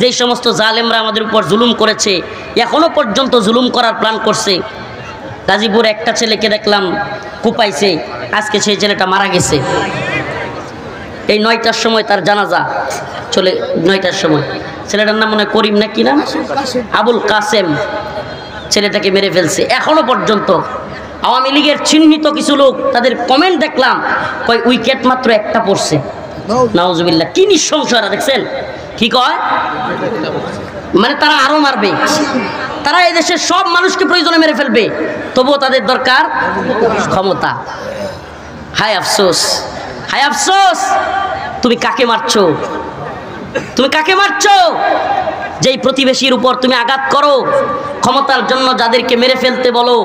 [SPEAKER 1] যে সমস্ত জালেমরা আমাদের উপর জুলুম করেছে, এখনো পর্যন্ত জুলুম করার প্ল্যান করছে। গাজীপুর একটা ছেলেকে দেখলাম কুপাইছে, আজকে সেই ছেলেটা মারা গেছে। এই 9টার সময় তার জানাজা, চলে 9টার সময়। ছেলেটার নাম মনে হয় করিম না কি নাম, আবুল কাসেম। ছেলেটাকে মেরে ফেলছে। এখনো পর্যন্ত আওয়ামী লীগের চিহ্নিত কিছু লোক, তাদের কমেন্ট দেখলাম, কয় উইকেট মাত্র একটা পড়ছে। নাউজুবিল্লাহ, কি নৃশংসরা দেখছেন, কি কয়, মানে তারা আরো মারবে, তারা এদেশের সব মানুষকে প্রয়োজনে মেরে ফেলবে, তবুও তাদের দরকার ক্ষমতা। হায় আফসোস, হায় আফসোস, তুমি কাকে মারছো? তুমি কাকে মারছো? যেই প্রতিবেশীর উপর তুমি আঘাত করো, ক্ষমতার জন্য যাদেরকে মেরে ফেলতে বলো,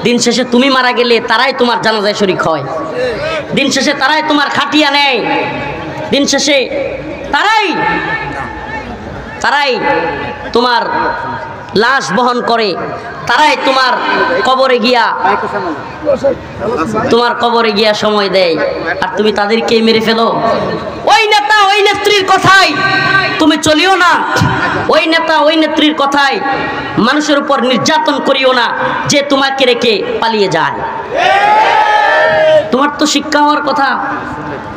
[SPEAKER 1] দিন শেষে তুমি মারা গেলে তারাই তোমার জানাজায় শরীক হয়, দিন শেষে তারাই তোমার খাটিয়া নেয়, দিন শেষে তারাই তোমার লাশ বহন করে, তারাই তোমার কবরে গিয়া সময় দেয়, আর তুমি তাদেরকেই মেরে ফেলো। ওই নেতা ওই নেত্রীর কথাই তুমি চলিও না, ওই নেতা ওই নেত্রীর কথাই মানুষের উপর নির্যাতন করিও না যে তোমাকে রেখে পালিয়ে যায়। তোমার তো শিক্ষা হওয়ার কথা,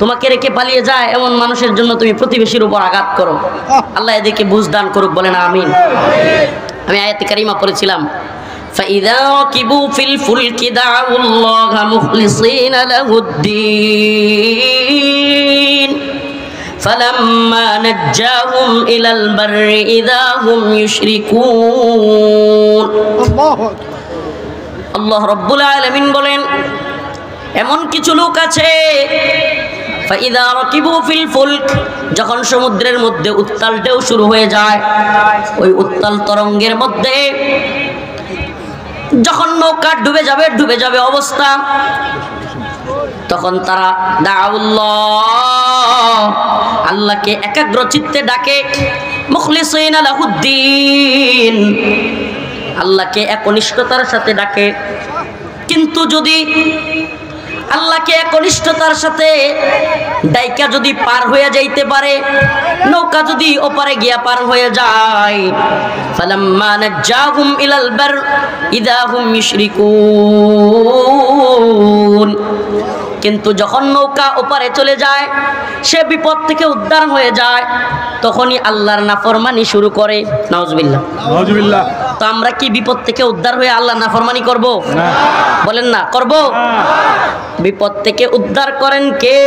[SPEAKER 1] তোমাকে রেখে পালিয়ে যায় এমন মানুষের জন্য তুমি প্রতিবেশীর উপর আঘাত করো। আল্লাহ এদেরকে বুঝ দান করুক, বলেন আমিন। আমি আয়াতে কারিমা পড়েছিলাম, فَإِذَا رَكِبُوا فِي الْفُلْكِ دَعَوُا اللَّهَ مُخْلِصِينَ لَهُ الدِّينَ فَلَمَّا نَجَّاهُمْ إِلَى الْبَرِّ إِذَا هُمْ يُشْرِكُونَ। আল্লাহ রাব্বুল আলামিন বলেন, এমন কিছু লোক আছে, ফাইদা রাকিবু ফিল ফুলক, যখন সমুদ্রের মধ্যে উত্তাল ঢেউ শুরু হয়ে যায়, ওই উত্তাল তরঙ্গের মধ্যে যখন নৌকা ডুবে যাবে অবস্থা, তখন তারা দাউল্লাহ, আল্লাহকে একাগ্র চিত্তে ডাকে, মুখলিসিনা লাহুদ্দিন, আল্লাহকে একনিষ্ঠতার সাথে ডাকে। কিন্তু যদি আল্লাহকে একনিষ্ঠতার সাথে ডাইকা যদি পার হয়ে যাইতে পারে, নৌকা যদি ওপারে গিয়া পার হয়ে যায়, ফালাম্মা নাজ্জাহুম ইলাল বার ইযা হুম ইউশরিকুন, কিন্তু যখন নৌকা ওপারে চলে যায়, সে বিপদ থেকে উদ্ধার হয়ে যায়, তখনই আল্লাহর নাফরমানি শুরু করে। নাউজুবিল্লাহ, নাউজুবিল্লাহ। তো আমরা কি বিপদ থেকে উদ্ধার হয়ে আল্লাহ নাফরমানি করব? বলেন না, করব? বিপদ থেকে উদ্ধার করেন কে?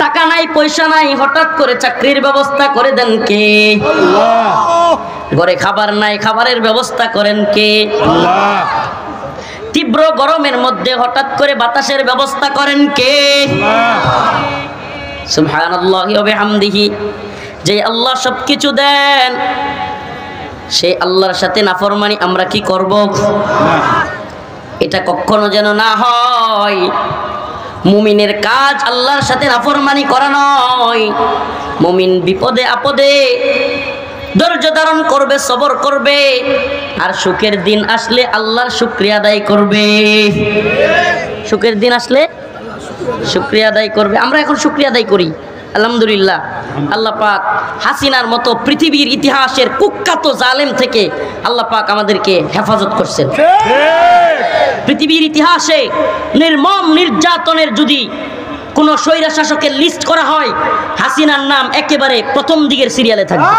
[SPEAKER 1] টাকা নাই, পয়সা নাই, হঠাৎ করে চাকরির ব্যবস্থা করে দেন কে? ঘরে খাবার নাই, খাবারের ব্যবস্থা করেন কে? তীব্র গরমের মধ্যে হঠাৎ করে বাতাসের ব্যবস্থা করেন কে? সুবহানাল্লাহি ওয়া বিহামদিহি। যে আল্লাহ সবকিছু দেন, সেই আল্লাহর সাথে নাফরমানি আমরা কি করব? এটা কখনো যেন না হয়। মুমিনের কাজ আল্লাহর সাথে নাফরমানি করা নয়। মুমিন বিপদে আপদে ধৈর্য ধারণ করবে, সবর করবে, আর সুখের দিন আসলে আল্লাহর শুকরিয়া আদায় করবে। সুখের দিন আসলে শুকরিয়া আদায় করবে। আমরা এখন শুকরিয়া আদায় করি, আলহামদুলিল্লাহ। আল্লাহ পাক হাসিনার মতো পৃথিবীর ইতিহাসের কুখ্যাত জালেম থেকে আল্লাহ পাক আমাদেরকে হেফাজত করছেন। পৃথিবীর ইতিহাসে নির্মম নির্যাতনের যদি কোনো স্বৈরা শাসকের লিস্ট করা হয়, হাসিনার নাম একেবারে প্রথম দিকের সিরিয়ালে থাকবে।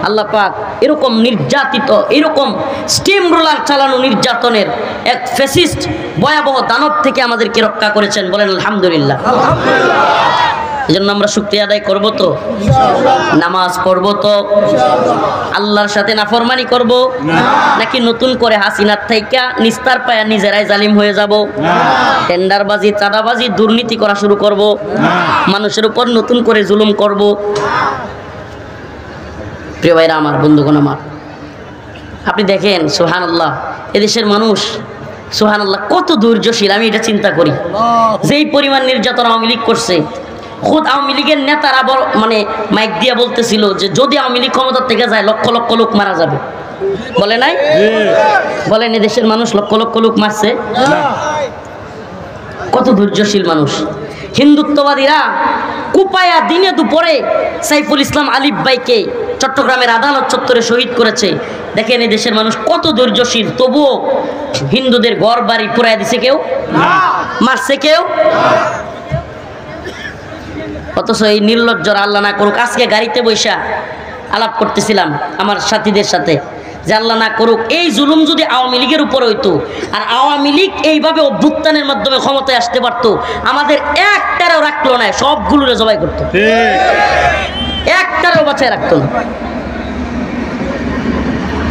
[SPEAKER 1] আল্লাহ পাক এরকম নির্যাতিত, এরকম স্টিম রোলার চালানো নির্যাতনের এক ফ্যাসিস্ট ভয়াবহ দানব থেকে আমাদেরকে রক্ষা করেছেন। বলেন আলহামদুলিল্লাহ। এজন্য আমরা শুকরিয়া আদায় করব তো, নামাজ পড়ব তো, আল্লাহর সাথে নাফরমানি করব নাকি নতুন করে হাসিনার থাইকা নিস্তার পায়া নিজেরাই জালিম হয়ে যাব? টেন্ডারবাজি, চাঁদাবাজি, দুর্নীতি করা শুরু করব, মানুষের উপর নতুন করে জুলুম করব। প্রিয় ভাইরা আমার, বন্ধুগণ আমার, আপনি দেখেন সুবহানাল্লাহ, এদেশের মানুষ সুবহানাল্লাহ কত ধৈর্যশীল। আমি এটা চিন্তা করি, যেই পরিমাণ নির্যাতন আওয়ামী লীগ করছে, খুদ আওয়ামী লীগের নেতারা মানে মাইক দিয়ে বলতেছিল যে যদি আওয়ামী লীগ ক্ষমতার থেকে যায় লক্ষ লক্ষ লোক মারা যাবে। বলে নাই? বলেন, এদেশের মানুষ লক্ষ লক্ষ লোক মারছে? কত ধৈর্যশীল মানুষ। হিন্দুত্ববাদীরা কুপায়া দিনে দুপুরে সাইফুল ইসলাম আলিফ ভাইকে চট্টগ্রামের আদালত চত্বরে শহীদ করেছে। দেখেন এই দেশের মানুষ কত ধৈর্যশীল, তবুও হিন্দুদের ঘর বাড়ি পুরাই দিছে কেউ? মারছে কেউ? অথচ এই নির্লজ্জরা আল্লাহ না করুক, আজকে গাড়িতে বৈশা আলাপ করতেছিলাম আমার সাথীদের সাথে যে আল্লাহ না করুক এই জুলুম যদি আওয়ামী লীগের উপর হইতো, আর আওয়ামী লীগ এইভাবে অভ্যুত্থানের মাধ্যমে ক্ষমতায় আসতে পারতো, আমাদের একটারও রাখলো না, সবগুলোরে জবাই করতো, একটারও বাঁচায় রাখতো না।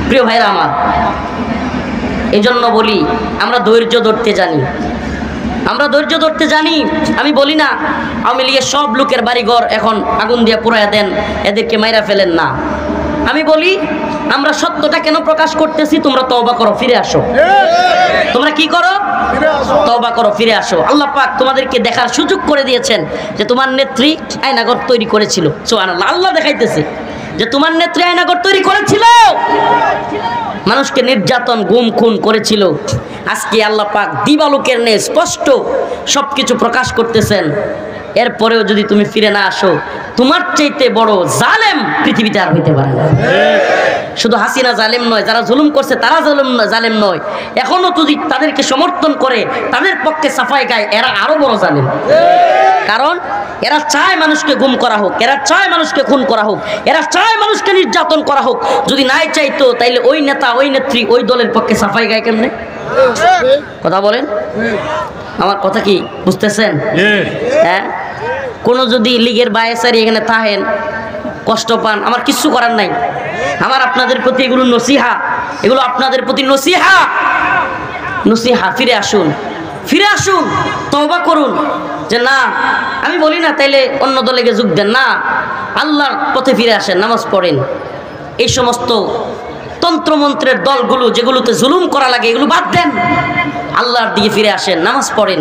[SPEAKER 1] প্রিয় ভাইরা আমার, এই জন্য বলি আমরা ধৈর্য ধরতে জানি, আমরা ধৈর্য ধরতে জানি। আমি বলি না আওয়ামী লীগের সব লোকের বাড়িঘর এখন আগুন দিয়ে পুরাইয়া দেন, এদেরকে মাইরা ফেলেন না। আমি বলি আমরা সত্যটা কেন প্রকাশ করতেছি? তোমরা তওবা করো, ফিরে আসো। তোমরা কি করো? তওবা করো, ফিরে আসো। আল্লাহ পাক তোমাদেরকে দেখার সুযোগ করে দিয়েছেন যে তোমার নেত্রী আয়নাঘর তৈরি করেছিল। সুবহানাল্লাহ, আল্লাহ দেখাইতেছে যে তোমার নেত্রী আয়নাঘর তৈরি করেছিল, মানুষকে নির্যাতন গুম খুন করেছিল। আজকে আল্লাহ পাক দিবালোকের ন্যায় স্পষ্ট সবকিছু প্রকাশ করতেছেন। এরপরেও যদি তুমি ফিরে না আসো, তোমার চাইতে বড় জালেম পৃথিবীতে আর হইতে পারে না। শুধু হাসিনা জালেম নয়, যারা জুলুম করছে তারা জালেম নয়, এখনো যদি তাদেরকে সমর্থন করে, তাদের পক্ষে সাফাই গায়, এরা আরো বড় জালেম। কারণ এরা চায় মানুষকে গুম করা হোক, এরা চায় মানুষকে খুন করা হোক, এরা চায় মানুষকে নির্যাতন করা হোক। যদি নাই চাইতো তাইলে ওই নেতা, ওই নেত্রী, ওই দলের পক্ষে সাফাই গায় কেমনে? কথা বলেন, আমার কথা কি বুঝতেছেন? হ্যাঁ, কোনো যদি লীগের বায়েসারি এখানে থাকেন, কষ্ট পান, আমার কিচ্ছু করার নাই। আমার আপনাদের প্রতি এগুলো নসিহা, এগুলো আপনাদের প্রতি নসিহা। নসিহা, ফিরে আসুন, ফিরে আসুন, তওবা করুন। যে না, আমি বলি না তাইলে অন্য দলে গিয়ে যোগ দেন না, আল্লাহর পথে ফিরে আসেন, নামাজ পড়েন। এই সমস্ত তন্ত্রমন্ত্রের দলগুলো যেগুলোতে জুলুম করা লাগে এগুলো বাদ দেন, আল্লাহর দিকে ফিরে আসেন, নামাজ পড়েন।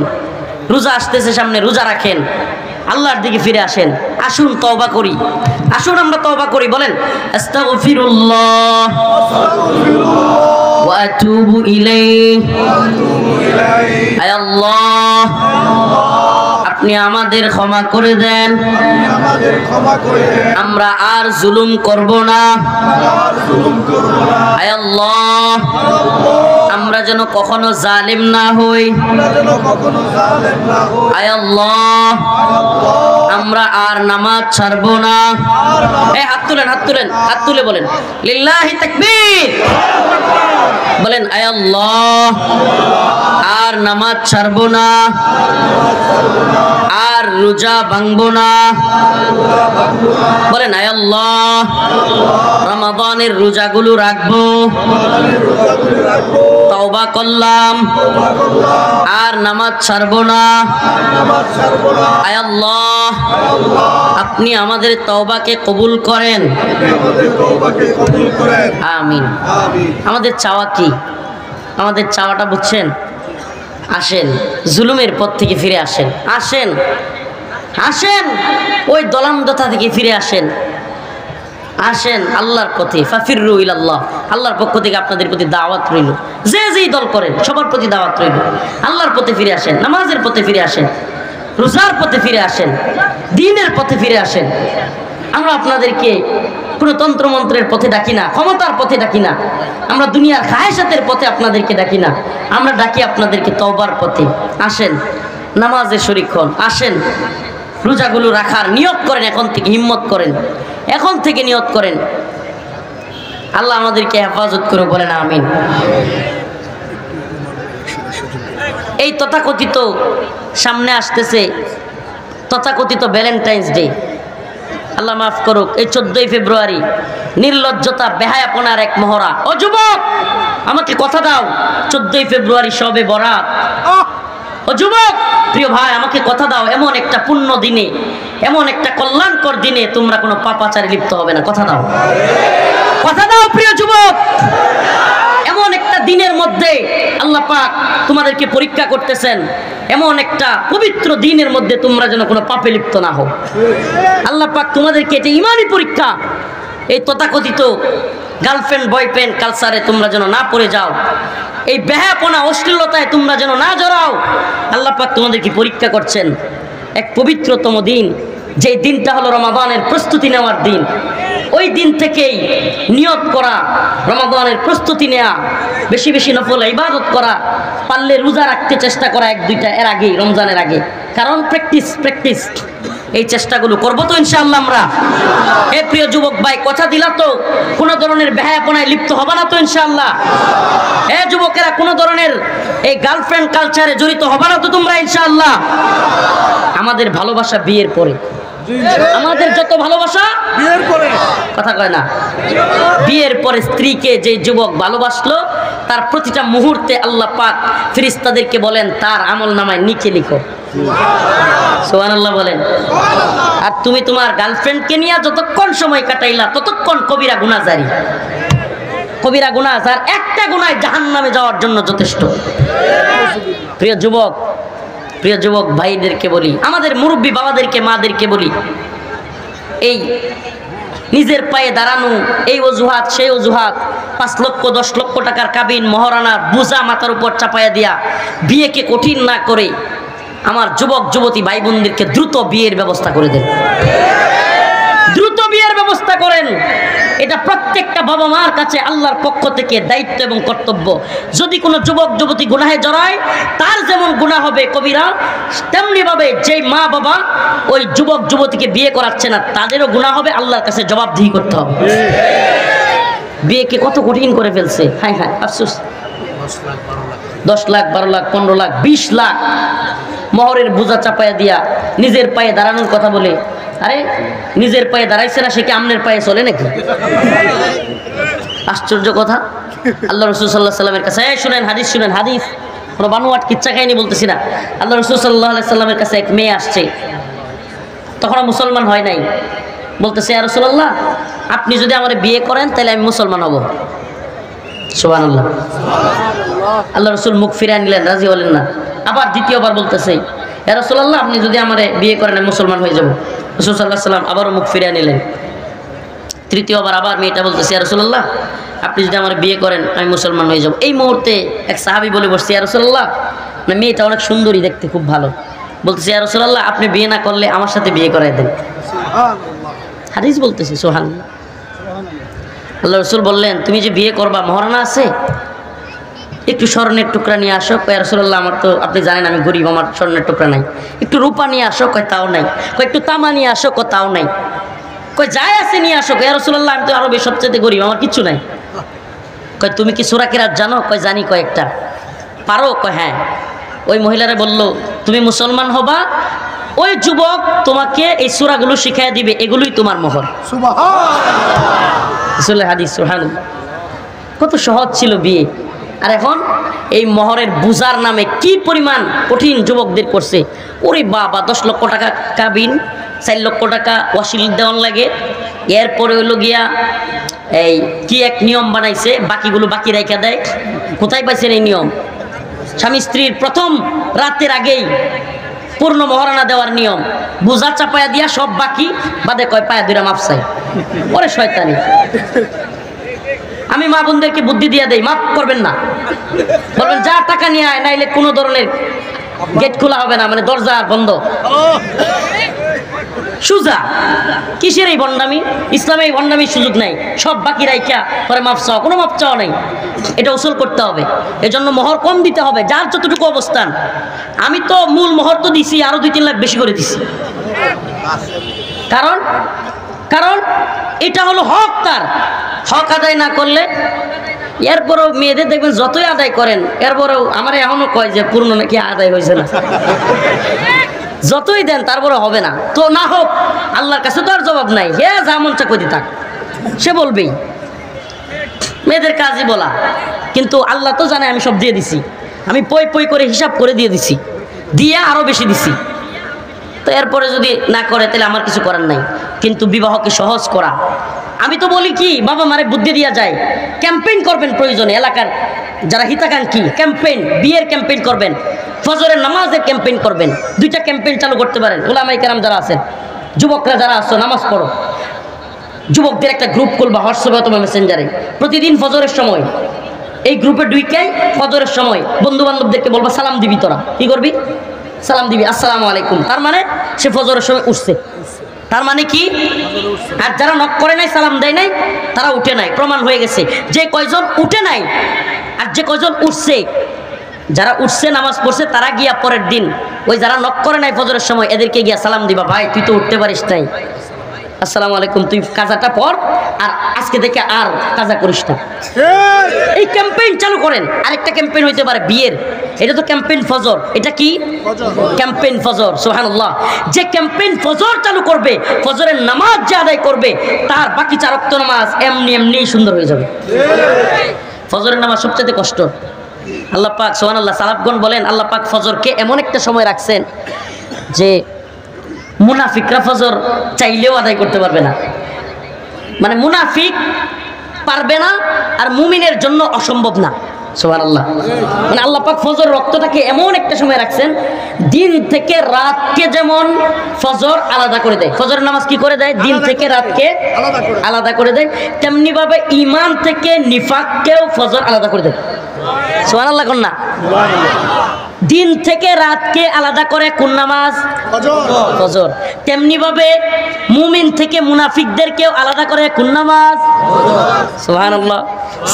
[SPEAKER 1] রোজা আসতেছে সামনে, রোজা রাখেন, আল্লাহর দিকে ফিরে আসেন। আসুন তওবা করি, আসুন আমরা তওবা করি। বলেন আস্তাগফিরুল্লাহ ওয়া আতুবু ইলাইহি। আয় আল্লাহ, আপনি আমাদের ক্ষমা করে দেন, আমরা আর জুলুম করব না। আয় আল্লাহ, আমরা যেন কখনো জালিম না হই। আয় আল্লাহ, আমরা আর নামাজ ছাড়বো না। এই হাত তুলেন, হাত তুলেন, হাত তুলে বলেন লিল্লাহি তাকবীর, বলেন আয় আল্লাহ, আর নামাজ ছাড়বো না, আর রোজা ভাঙবো না। বলেন আয় আল্লাহ, রমাদানের রোজাগুলো রাখবো, তওবা করলাম, আর নামাজ ছাড়বো না। আয় আল্লাহ, আপনি আমাদের তওবাকে কবুল করেন, আমিন। আমাদের চাওয়া কি? আমাদের চাওয়াটা বুঝছেন? আসেন জুলুমের পথ থেকে ফিরে আসেন, আসেন আসেন ওই দলামদতা থেকে ফিরে আসেন, আসেন আল্লাহর পথে, ফাফিরু ইলাল্লাহ। আল্লাহর পক্ষ থেকে আপনাদের প্রতি দাওয়াত রইল, যে যেই দল করেন সবার প্রতি দাওয়াত রইল। আল্লাহর পথে ফিরে আসেন, নামাজের পথে ফিরে আসেন, রোজার পথে ফিরে আসেন, দ্বীনের পথে ফিরে আসেন। আমরা আপনাদেরকে কোনো তন্ত্রমন্ত্রের পথে ডাকি না, ক্ষমতার পথে ডাকি না, আমরা দুনিয়ার খায়েশাতের পথে আপনাদেরকে ডাকি না, আমরা ডাকি আপনাদেরকে তওবার পথে। আসেন নামাজে শরীক হন, আসেন রোজাগুলো রাখার নিয়ত করেন, এখন থেকে হিম্মত করেন, এখন থেকে নিয়ত করেন। আল্লাহ আমাদেরকে হেফাজত করে, বলেন আমিন। এই তথাকথিত সামনে আসতেছে তথাকথিত ভ্যালেন্টাইন্স ডে, আল্লাহ মাফ করুক, এই 14ই ফেব্রুয়ারি নির্লজ্জতা বেহায়াপনার এক মহড়া। ও যুবক, আমাকে কথা দাও, 14ই ফেব্রুয়ারি শবে বরাত। ও যুবক প্রিয় ভাই, আমাকে কথা দাও, এমন একটা পুণ্য দিনে, এমন একটা কল্যাণকর দিনে তোমরা কোনো পাপাচারে লিপ্ত হবে না। কথা দাও, কথা দাও প্রিয় যুবক। এমন একটা দিনের মধ্যে আল্লাহ পাক তোমাদেরকে পরীক্ষা করতেছেন, এমন একটা পবিত্র দিনের মধ্যে তোমরা যেন কোনো পাপে লিপ্ত না হও। আল্লাহ পাক তোমাদেরকে এটা ইমানি পরীক্ষা, এই তথাকথিত গার্লফ্রেন্ড বয়ফ্রেন্ড কালচারে তোমরা যেন না পড়ে যাও, এই বেহাপনা অশ্লীলতায় তোমরা যেন না জড়াও। আল্লাহ পাক তোমাদেরকে পরীক্ষা করছেন। এক পবিত্রতম দিন, যেই দিনটা হলো রমাদানের প্রস্তুতি নেওয়ার দিন, ওই দিন থেকেই নিয়ত করা, রমাদানের প্রস্তুতি নেওয়া, বেশি বেশি নফল ইবাদত করা, পারলে রোজা রাখতে চেষ্টা করা, 1-2টা এর আগেই, রমজানের আগে। কারণ প্র্যাকটিস এই চেষ্টাগুলো করবো তো ইনশাআল্লাহ আমরা। হে প্রিয় যুবক ভাই, কথা দিলা তো কোনো ধরনের বেহায়াপনায় লিপ্ত হবে না তো ইনশাআল্লাহ? হে যুবকেরা, কোনো ধরনের এই গার্লফ্রেন্ড কালচারে জড়িত হবে না তো তোমরা ইনশাআল্লাহ? আমাদের ভালোবাসা বিয়ের পরে, আমাদের যত ভালোবাসা বিয়ের পরে, কথা কয় না, বিয়ের পরে স্ত্রীকে যে যুবক ভালোবাসলো, তার প্রতিটা মুহূর্তে আল্লাহ পাক ফেরেশতাদেরকে বলেন তার আমলনামায় নিচে লিখো। সুবহানাল্লাহ বলেন। আর তুমি তোমার গার্লফ্রেন্ডকে নিয়ে যতক্ষণ সময় কাটাইলা, ততক্ষণ কবিরা গুনাহ জারি, কবিরা গুনাহ, আর একটা গুনাহ জাহান্নামে যাওয়ার জন্য যথেষ্ট। প্রিয় যুবক ভাইদেরকে বলি, আমাদের মুরব্বী বাবাদেরকে, মাদেরকে বলি, এই নিজের পায়ে দাঁড়ানো, এই অজুহাত সেই অজুহাত, 5 লক্ষ 10 লক্ষ টাকার কাবিন মহারানার বোঝা মাথার উপর চাপাইয়া দিয়া বিয়েকে কঠিন না করে আমার যুবক যুবতী ভাই বোনদেরকে দ্রুত বিয়ের ব্যবস্থা করে দেন, দ্রুত বিয়ের ব্যবস্থা করেন। এটা প্রত্যেকটা বাবা মার কাছে আল্লাহর পক্ষ থেকে দায়িত্ব এবং কর্তব্য। যদি কোনো যুবক যুবতী গুনাহে জড়ায়, তার যেমন গুনাহ হবে কবিরা, তেমনি ভাবে যেই মা বাবা ওই যুবক যুবতীকে বিয়ে করাচ্ছে না, তাদেরও গুনাহ হবে, আল্লাহর কাছে জবাবদিহি করতে হবে। বিয়েকে কত কঠিন করে ফেলছে, হায় হায় আফসোস। 10 লাখ 12 লাখ 15 লাখ 20 লাখ মোহরের বোঝা চাপাইয়া দিয়া নিজের পায়ে দাঁড়ানোর কথা বলে, আরে নিজের পায়ে দাঁড়াইছে না, সে কি আমনের পায়ে চলে নাকি? আশ্চর্য কথা। আল্লাহ রাসূল সাল্লাল্লাহু আলাইহি সাল্লামের কাছে, শুনেন হাদিস, শুনেন হাদিস, কোনো বানোয়াট কিচ্ছা কাহিনী বলতেছি না। আল্লাহ রাসূল সাল্লাল্লাহু আলাইহি সাল্লামের কাছে এক মেয়ে আসছে, তখনও মুসলমান হয় নাই। বলতেছে, ইয়া রাসূলুল্লাহ, আপনি যদি আমার বিয়ে করেন তাহলে আমি মুসলমান হব। সুবহানাল্লাহ। আল্লাহ রাসূল মুখ ফিরিয়ে নিলেন, রাজি হলেন না। আবার দ্বিতীয়বার বলতেছে, ইয়া রাসূলুল্লাহ, আপনি যদি আমার বিয়ে করেন আমি মুসলমান হয়ে যাব। রাসূল সাল্লাল্লাহু আলাইহি সাল্লাম আবারও মুখ ফিরিয়ে নিলেন। তৃতীয়বার আবার মেয়েটা বলতেছে, ইয়া রাসূলুল্লাহ, আপনি যদি আমার বিয়ে করেন আমি মুসলমান হয়ে যাব। এই মুহূর্তে এক সাহাবী বলে বসছে, ইয়া রাসূলুল্লাহ, মানে মেয়েটা অনেক সুন্দরী, দেখতে খুব ভালো। বলতেছে, ইয়া রাসূলুল্লাহ, আপনি বিয়ে না করলে আমার সাথে বিয়ে করায় দেন। হাদিস বলতেছে, সুবহানাল্লাহ। আল্লাহ রাসূল বললেন, তুমি যে বিয়ে করবা মহারানা আছে, একটু স্বর্ণের টুকরা নিয়ে আসো। কয় রাসূলুল্লাহ আমার তো আপনি জানেন আমি গরিব, আমার স্বর্ণের টুকরা নাই। একটু রূপা নিয়ে আসো। কয় তাও নাই। কয় একটু তামা নিয়ে আসো। কয় তাও নাই। কয় যাই আছে নিয়ে আসো। কয় রাসূলুল্লাহ আমি তো আরবের সবচেয়ে গরিব, আমার কিচ্ছু নাই। কয় তুমি কি সূরা কিরাত জানো? কয় জানি কয়েকটা। পারো? কয় হ্যাঁ। ওই মহিলারা বলল তুমি মুসলমান হবা, ওই যুবক তোমাকে এই সূরাগুলো শিখাইয়া দিবে, এগুলোই তোমার মোহর। সুবহানাল্লাহ। হাদিস। সুবহানাল্লাহ। কত সহজ ছিল বিয়ে, আর এখন এই মোহরের বুজার নামে কি পরিমাণ কঠিন যুবকদের করছে। ওরে বাবা, 10 লক্ষ টাকা কাবিন, 4 লক্ষ টাকা ওয়াসিল দেওয়ান লাগে। এরপরে হইল গিয়া এই কি এক নিয়ম বানাইছে, বাকিগুলো বাকি রেখে দেয়। কোথায় পাইছেন এই নিয়ম? স্বামী স্ত্রীর প্রথম রাতের আগেই পূর্ণ মহারণা দেওয়ার নিয়ম। বুঝা চাপায়া দিয়া সব বাকি বাদে কয় পায়া দুইরা মাপ চাই। ওরে শয়তানি। আমি মা বোনদেরকে বুদ্ধি দিয়ে দেই, মাফ করবেন না, বলবেন যা টাকা নিয়ে আয়, নাইলে কোনো ধরনের গেট খোলা হবে না, মানে দরজা বন্ধ। সুজা কিসের এই ভণ্ডামি? ইসলামে এই ভণ্ডামির সুযোগ নাই। সব বাকি রাইখা পরে মাপ চাওয়া, কোনো মাপ চাওয়া নাই। এটা উসুল করতে হবে। এজন্য মোহর কম দিতে হবে, যার যতটুকু অবস্থান। আমি তো মূল মোহর তো দিছি, আরো 2-3 লাখ বেশি করে দিছি। কারণ কারণ এটা হলো হক, তার হক আদায় না করলে। এরপরেও মেয়েদের দেখবেন যতই আদায় করেন, এরপরেও আমার এখনো কয় যে পূর্ণ নাকি আদায় হয়েছে না। যতই দেন তারপরে হবে না, তো না হোক, আল্লাহর কাছে তো আর জবাব নাই। হে যা মন চা কই থাক, সে বলবেই। মেয়েদের কাজই বলা, কিন্তু আল্লাহ তো জানে আমি সব দিয়ে দিছি। আমি পই পই করে হিসাব করে দিয়ে দিছি, দিয়ে আরো বেশি দিছি। তো এরপরে যদি না করে তাহলে আমার কিছু করার নাই। কিন্তু বিবাহকে সহজ করা, আমি তো বলি কি, বাবা মারে বুদ্ধি দেওয়া যায়। ক্যাম্পেইন করবেন প্রয়োজনে, এলাকার যারা হিতাকাঙ্ক্ষী ক্যাম্পেইন, বিয়ের ক্যাম্পেইন করবেন, ফজরের নামাজের ক্যাম্পেইন করবেন। 2টা ক্যাম্পেইন চালু করতে পারেন। উলামায়ে কেরাম যারা আছেন, যুবকরা যারা আছো, নামাজ পড়ো। যুবকদের একটা গ্রুপ খুলবা হোয়াটসঅ্যাপে অথবা মেসেঞ্জারে, প্রতিদিন ফজরের সময় এই গ্রুপে ঢুকে ফজরের সময় বন্ধু বান্ধবদেরকে বলবা সালাম দিবি। তোরা কি করবি? সালাম দিবি, আসসালামু আলাইকুম। তার মানে সে ফজরের সময় উঠছে। তার মানে কি? আর যারা নক করে নাই, সালাম দেয় নাই, তারা উঠে নাই। প্রমাণ হয়ে গেছে যে কয়জন উঠে নাই আর যে কয়জন উঠছে, যারা উঠছে নামাজ পড়ছে, তারা গিয়া পরের দিন ওই যারা নক করে নাই ফজরের সময়, এদেরকে গিয়া সালাম দিবা, ভাই তুই তো উঠতে পারিস নাই, আসসালামু আলাইকুম, তুই কাজাটা পড় আর আজকে থেকে আর কাজা করিস না। এই ক্যাম্পেইন চালু করেন। আরেকটা ক্যাম্পেইন হইতে পারে বিয়ের, এটা তো ক্যাম্পেইন ফজর। এটা কি ক্যাম্পেইন ফজর? সুবহানাল্লাহ। যে ক্যাম্পেইন ফজর চালু করবে, ফজরের নামাজ যে আদায় করবে, তার বাকি 4 ওয়াক্ত নামাজ এমনি এমনি সুন্দর হয়ে যাবে। ফজরের নামাজ সবচেয়ে কষ্ট। আল্লাহ পাক সুবহানাল্লাহ, সালাফগণ বলেন আল্লাহ পাক ফজরকে এমন একটা সময় রাখছেন যে মুনাফিকরা ফজর চাইলেও আদায় করতে পারবে না। মানে মুনাফিক পারবে না, আর মুমিনের জন্য অসম্ভব না। সুবহানাল্লাহ। মানে আল্লাহ পাক ফজর রক্তটাকে এমন একটা সময় রাখছেন, দিন থেকে রাতকে যেমন ফজর আলাদা করে দেয়, ফজরের নামাজ কি করে দেয়, দিন থেকে রাতকে আলাদা করে দেয়, তেমনি ভাবে ঈমান থেকে নিফাককেও ফজর আলাদা করে দেয়। সুবহানাল্লাহ কোন না? দিন থেকে রাতকে আলাদা করে কোন নামাজ? ফজর। তেমনি ভাবে মুমিন থেকে মুনাফিকদেরকেও আলাদা করে কোন নামাজ? সুবহানাল্লাহ।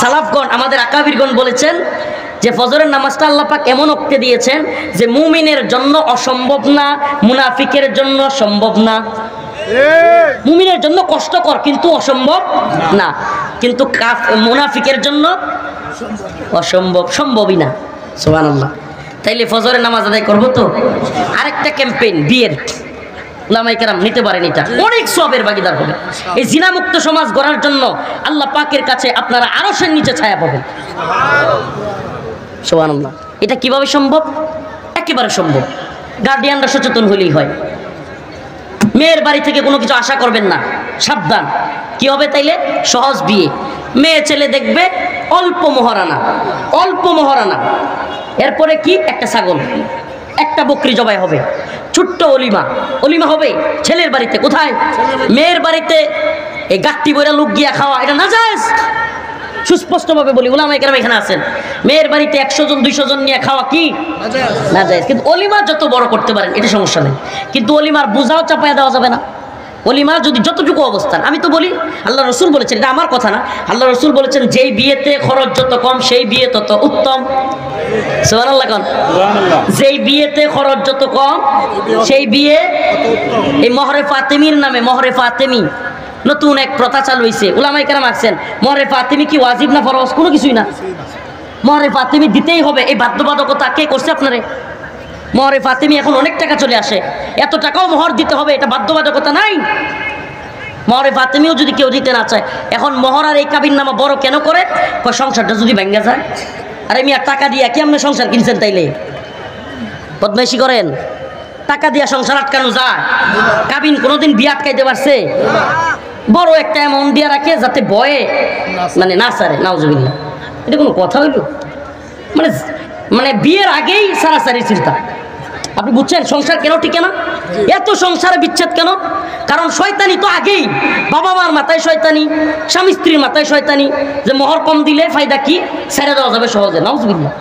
[SPEAKER 1] সালাফগণ, আমাদের আকাবিরগণ বলেছেন যে ফজরের নামাজটা আল্লাহ পাক এমন ওক্তে দিয়েছেন যে মুমিনের জন্য অসম্ভব না, মুনাফিকের জন্য সম্ভব না। মুমিনের জন্য কষ্টকর কিন্তু অসম্ভব না, কিন্তু মুনাফিকের জন্য অসম্ভব, সম্ভবই না। সুবহানাল্লাহ। তাইলে ফজরের নামাজ আদায় করবো তো। আরেকটা ক্যাম্পেইন বিয়ের, উলামায়ে কেরাম নিতে পারেন, এটা অনেক সওয়াবের ভাগীদার হবে। এই জিনা মুক্ত সমাজ গড়ার জন্য আল্লাহ পাকের কাছে আপনারা আরশের নিচে ছায়া পাবেন। সুবহানাল্লাহ। এটা কিভাবে সম্ভব? একেবারে সম্ভব, গার্ডিয়ানরা সচেতন হলেই হয়। মেয়ের বাড়ি থেকে কোনো কিছু আশা করবেন না, সাবধান। কি হবে তাইলে? সহজ বিয়ে। মেয়ে ছেলে দেখবে অল্প মোহরানা, অল্প মোহরানা। এরপরে কি? একটা ছাগল, একটা বকরি জবাই হবে, ছোট্ট অলিমা, অলিমা হবে ছেলের বাড়িতে। কোথায়? মেয়ের বাড়িতে। এই গাট্টি বইরা লোক গিয়া খাওয়া, এটা নাজায়েজ। সুস্পষ্টভাবে বলি, উলামায়ে কেরাম এখানে আছেন, মেয়ের বাড়িতে 100 জন 200 জন নিয়ে খাওয়া কি নাজায়েজ। কিন্তু অলিমা যত বড় করতে পারেন এটা সমস্যা নেই, কিন্তু অলিমার বোঝাও চাপায়া দেওয়া যাবে না। ওলিমা যদি যতটুকু অবস্থান, আমি তো বলি আল্লাহ রসুল বলেছেন, এটা আমার কথা না, আল্লাহ রসুল বলেছেন যেই বিয়েতে খরচ যত কম সেই বিয়ে তত উত্তম। সুবহানাল্লাহ কোন? যেই বিয়েতে খরচ যত কম সেই বিয়ে। এই মহরে ফাতেমির নামে, মহরে ফাতেমি নতুন এক প্রথা চালু হয়েছে, উলামায়ে কেরাম আসছেন। মহরে ফাতেমি কি ওয়াজিব না ফরজ? কোনো কিছুই না। মহরে ফাতেমি দিতেই হবে, এই বাধ্যবাধকতা কে করছে আপনারে? মহরে ফাতেমি এখন অনেক টাকা চলে আসে, এত টাকাও মোহর দিতে হবে, এটা বাধ্যবাধকতা নাই। মহরে ফাতেমিও যদি কেউ দিতে না চায়, এখন মহর আর এই কাবিন নামা বড় কেন করে? সংসারটা যদি ভেঙে যায়। আরে মিয়া টাকা দিয়া কি আপনি সংসার কিনছেন? তাইলে বদমাইশি করেন? টাকা দিয়া সংসার আটকানো যায়? কাবিন কোনোদিন বিয়ে আটকাইতে পারছে? বড় একটা অ্যামাউন্ট দিয়া রাখে যাতে বয়ে মানে না সারে। নাউজুবিল্লাহ, এটা কোনো কথা হইল? মানে মানে বিয়ের আগেই সারাসারি চিন্তা। আপনি বুঝছেন সংসার কেন টিকে না? এত সংসারে বিচ্ছেদ কেন? কারণ শয়তানি তো আগেই, বাবা মার মাথায় শয়তানি, স্বামী স্ত্রীর মাথায় শয়তানি, যে মোহর কম দিলে ফায়দা কি, ছেড়ে দেওয়া যাবে সহজে। নাউজুবিল্লাহ,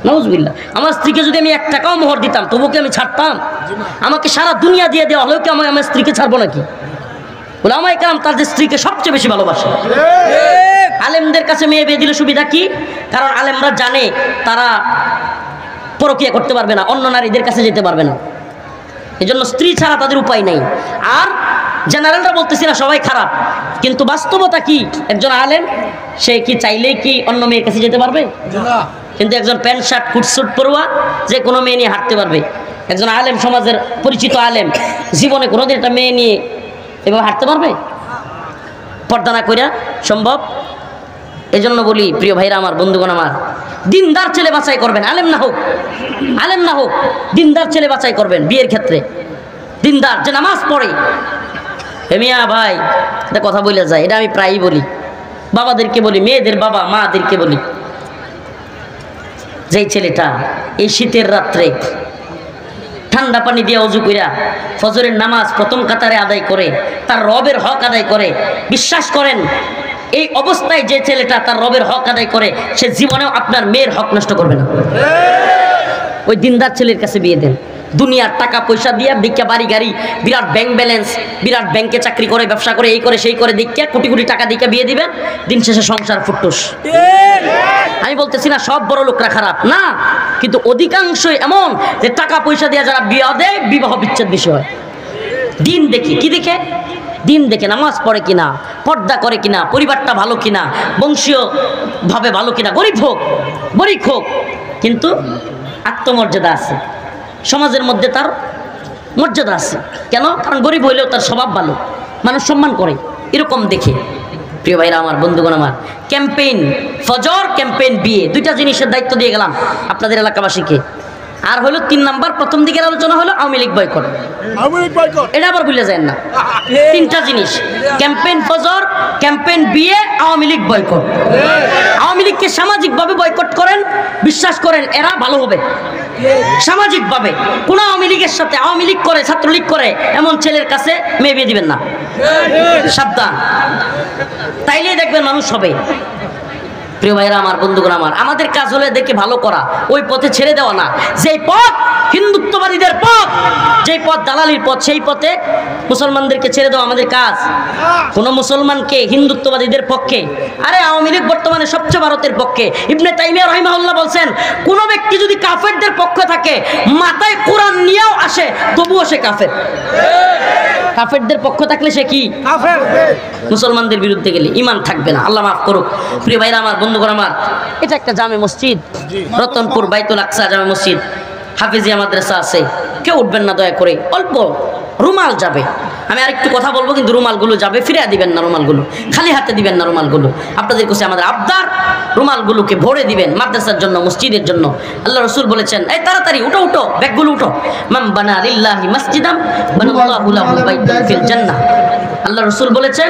[SPEAKER 1] নাউজুবিল্লাহ। আমার স্ত্রীকে যদি আমি 1 টাকাও মোহর দিতাম তবু কি আমি ছাড়তাম? আমাকে সারা দুনিয়া দিয়ে দেওয়া হলেও কি আমি আমার স্ত্রীকে ছাড়বো নাকি? উলামায়ে কেরাম তাদের স্ত্রীকে সবচেয়ে বেশি ভালোবাসে। আলেমদের কাছে মেয়ে বিয়ে দিলে সুবিধা কি? কারণ আলেমরা জানে তারা পরকিয়া করতে পারবে না, অন্য নারীদের কাছে যেতে পারবে না, এই জন্য স্ত্রী ছাড়া তাদের উপায় নেই। আর জেনারেলরা বলতেছি না সবাই খারাপ, কিন্তু বাস্তবতা কি? একজন আলেম সে কি চাইলেই কি অন্য মেয়ের কাছে যেতে পারবে? কিন্তু একজন প্যান্ট শার্ট কুটসুট পরুয়া যে কোনো মেয়ে নিয়ে হাঁটতে পারবে। একজন আলেম, সমাজের পরিচিত আলেম, জীবনে কোনোদিন একটা মেয়ে নিয়ে এভাবে হাঁটতে পারবে? পর্দা না কইরা সম্ভব? এই জন্য বলি প্রিয় ভাইরা আমার, বন্ধুগণ আমার, দিনদার ছেলে বাছাই করবেন, আলেম না হোক, আলেম না হোক, দিনদার ছেলে বাছাই করবেন বিয়ের ক্ষেত্রে। দিনদার যে নামাজ পড়ে। মিয়া ভাই এটা কথা বলে যায়, এটা আমি প্রায়ই বলি, বাবাদেরকে বলি, মেয়েদের বাবা মাদেরকে বলি, যেই ছেলেটা এই শীতের রাত্রে ঠান্ডা পানি দিয়ে অজু কইরা ফজরের নামাজ প্রথম কাতারে আদায় করে, তার রবের হক আদায় করে, বিশ্বাস করেন এই অবস্থায় যে ছেলেটা তার রবের হক আদায় করে, সে জীবনেও আপনার মেয়ের হক নষ্ট করবে না। ওই দিনদার ছেলের কাছে বিয়ে দেন। দুনিয়ার টাকা পয়সা দিয়ে দীক্ষা, বাড়ি গাড়ি, বিরাট ব্যাংক ব্যালেন্স, বিরাট ব্যাংকে চাকরি করে, ব্যবসা করে, এই করে সেই করে দীক্ষা, কোটি কোটি টাকা দীক্ষা বিয়ে দিবেন, দিন শেষে সংসার ফুটুস। আমি বলতেছি না সব বড় লোকরা খারাপ না, কিন্তু অধিকাংশই এমন যে টাকা পয়সা দিয়ে যারা বিয়ে দেয় বিবাহ বিচ্ছেদ বেশি হয়। দিন দেখি, কি দেখে? দিন দেখে, নামাজ পড়ে কিনা, পর্দা করে কিনা, পরিবারটা ভালো কিনা, বংশীয় ভাবে ভালো কিনা, গরিব হোক গরিব হোক, কিন্তু আত্মমর্যাদা আছে, সমাজের মধ্যে তার মর্যাদা আছে। কেন? কারণ গরিব হইলেও তার স্বভাব ভালো, মানুষ সম্মান করে, এরকম দেখে। প্রিয় ভাইরা আমার, বন্ধুগণ আমার, ক্যাম্পেইন ফজর, ক্যাম্পেইন বিয়ে, দুইটা জিনিসের দায়িত্ব দিয়ে গেলাম আপনাদের এলাকাবাসীকে। আর হলো 3 নাম্বার, প্রথম দিকের আলোচনা হলো আওয়ামী লীগ বয়কট। এটা আবার ভুলে যায় না, 3টা জিনিস, ক্যাম্পেইন ফজর, ক্যাম্পেইন বিয়ে, আওয়ামী লীগ বয়কট। আওয়ামী লীগকে সামাজিকভাবে বয়কট করেন, বিশ্বাস করেন এরা ভালো হবে সামাজিকভাবে। কোন আওয়ামী লীগের সাথে, আওয়ামী লীগ করে, ছাত্রলীগ করে এমন ছেলের কাছে মেয়ে বিয়ে দিবেন না, সাবধান। তাইলেই দেখবেন মানুষ হবে। প্রিয় ভাইরা আমার, বন্ধুগণ আমার, আমাদের কাজ হলো এদেরকে ভালো করা, ওই পথে ছেড়ে দেওয়া না। যেই পথ হিন্দুত্ববাদীদের পথ, যেই পথ দালালির পথ, সেই পথে মুসলমানদেরকে ছেড়ে দেওয়া আমাদের কাজ। কোন মুসলমানকে হিন্দুত্ববাদীদের পক্ষে, আরে আওয়ামী লীগ বর্তমানে সবচেয়ে ভারতের পক্ষে। ইবনে তাইমিয়া রাহিমাহুল্লাহ বলছেন, কোন ব্যক্তি যদি কাফেরদের পক্ষে থাকে, মাথায় কোরআন নিয়েও আসে, তবুও সে কাফের। কাফেরদের পক্ষ থাকলে সে কি? কাফের। মুসলমানদের বিরুদ্ধে গেলে ঈমান থাকবে না, আল্লাহ মাফ করুক। প্রিয় ভাইরা আমার, বন্ধুগণ আমার, এটা একটা জামে মসজিদ, রতনপুর বাইতুল আকসা জামে মসজিদ, হাফিজিয়া মাদ্রাসা আছে, কেউ উঠবেন না দয়া করে, অল্প রুমাল যাবে। আমি আরেকটু কথা বলবো, কিন্তু রুমালগুলো যাবে, ফিরে দিবেন না রুমালগুলো, খালি হাতে দিবেন না রুমালগুলো। আপনাদের কাছে আমাদের আবদার, রুমালগুলোকে ভরে দিবেন মাদ্রাসার জন্য, মসজিদের জন্য। আল্লাহ রাসূল বলেছেন, এই তাড়াতাড়ি উঠো উঠো, ব্যাগগুলো উঠো। মান বানা লিল্লাহি মাসজিদাম বানাল্লাহু লাহু বাইতান ফিল জান্নাহ। আল্লাহ রাসূল বলেছেন,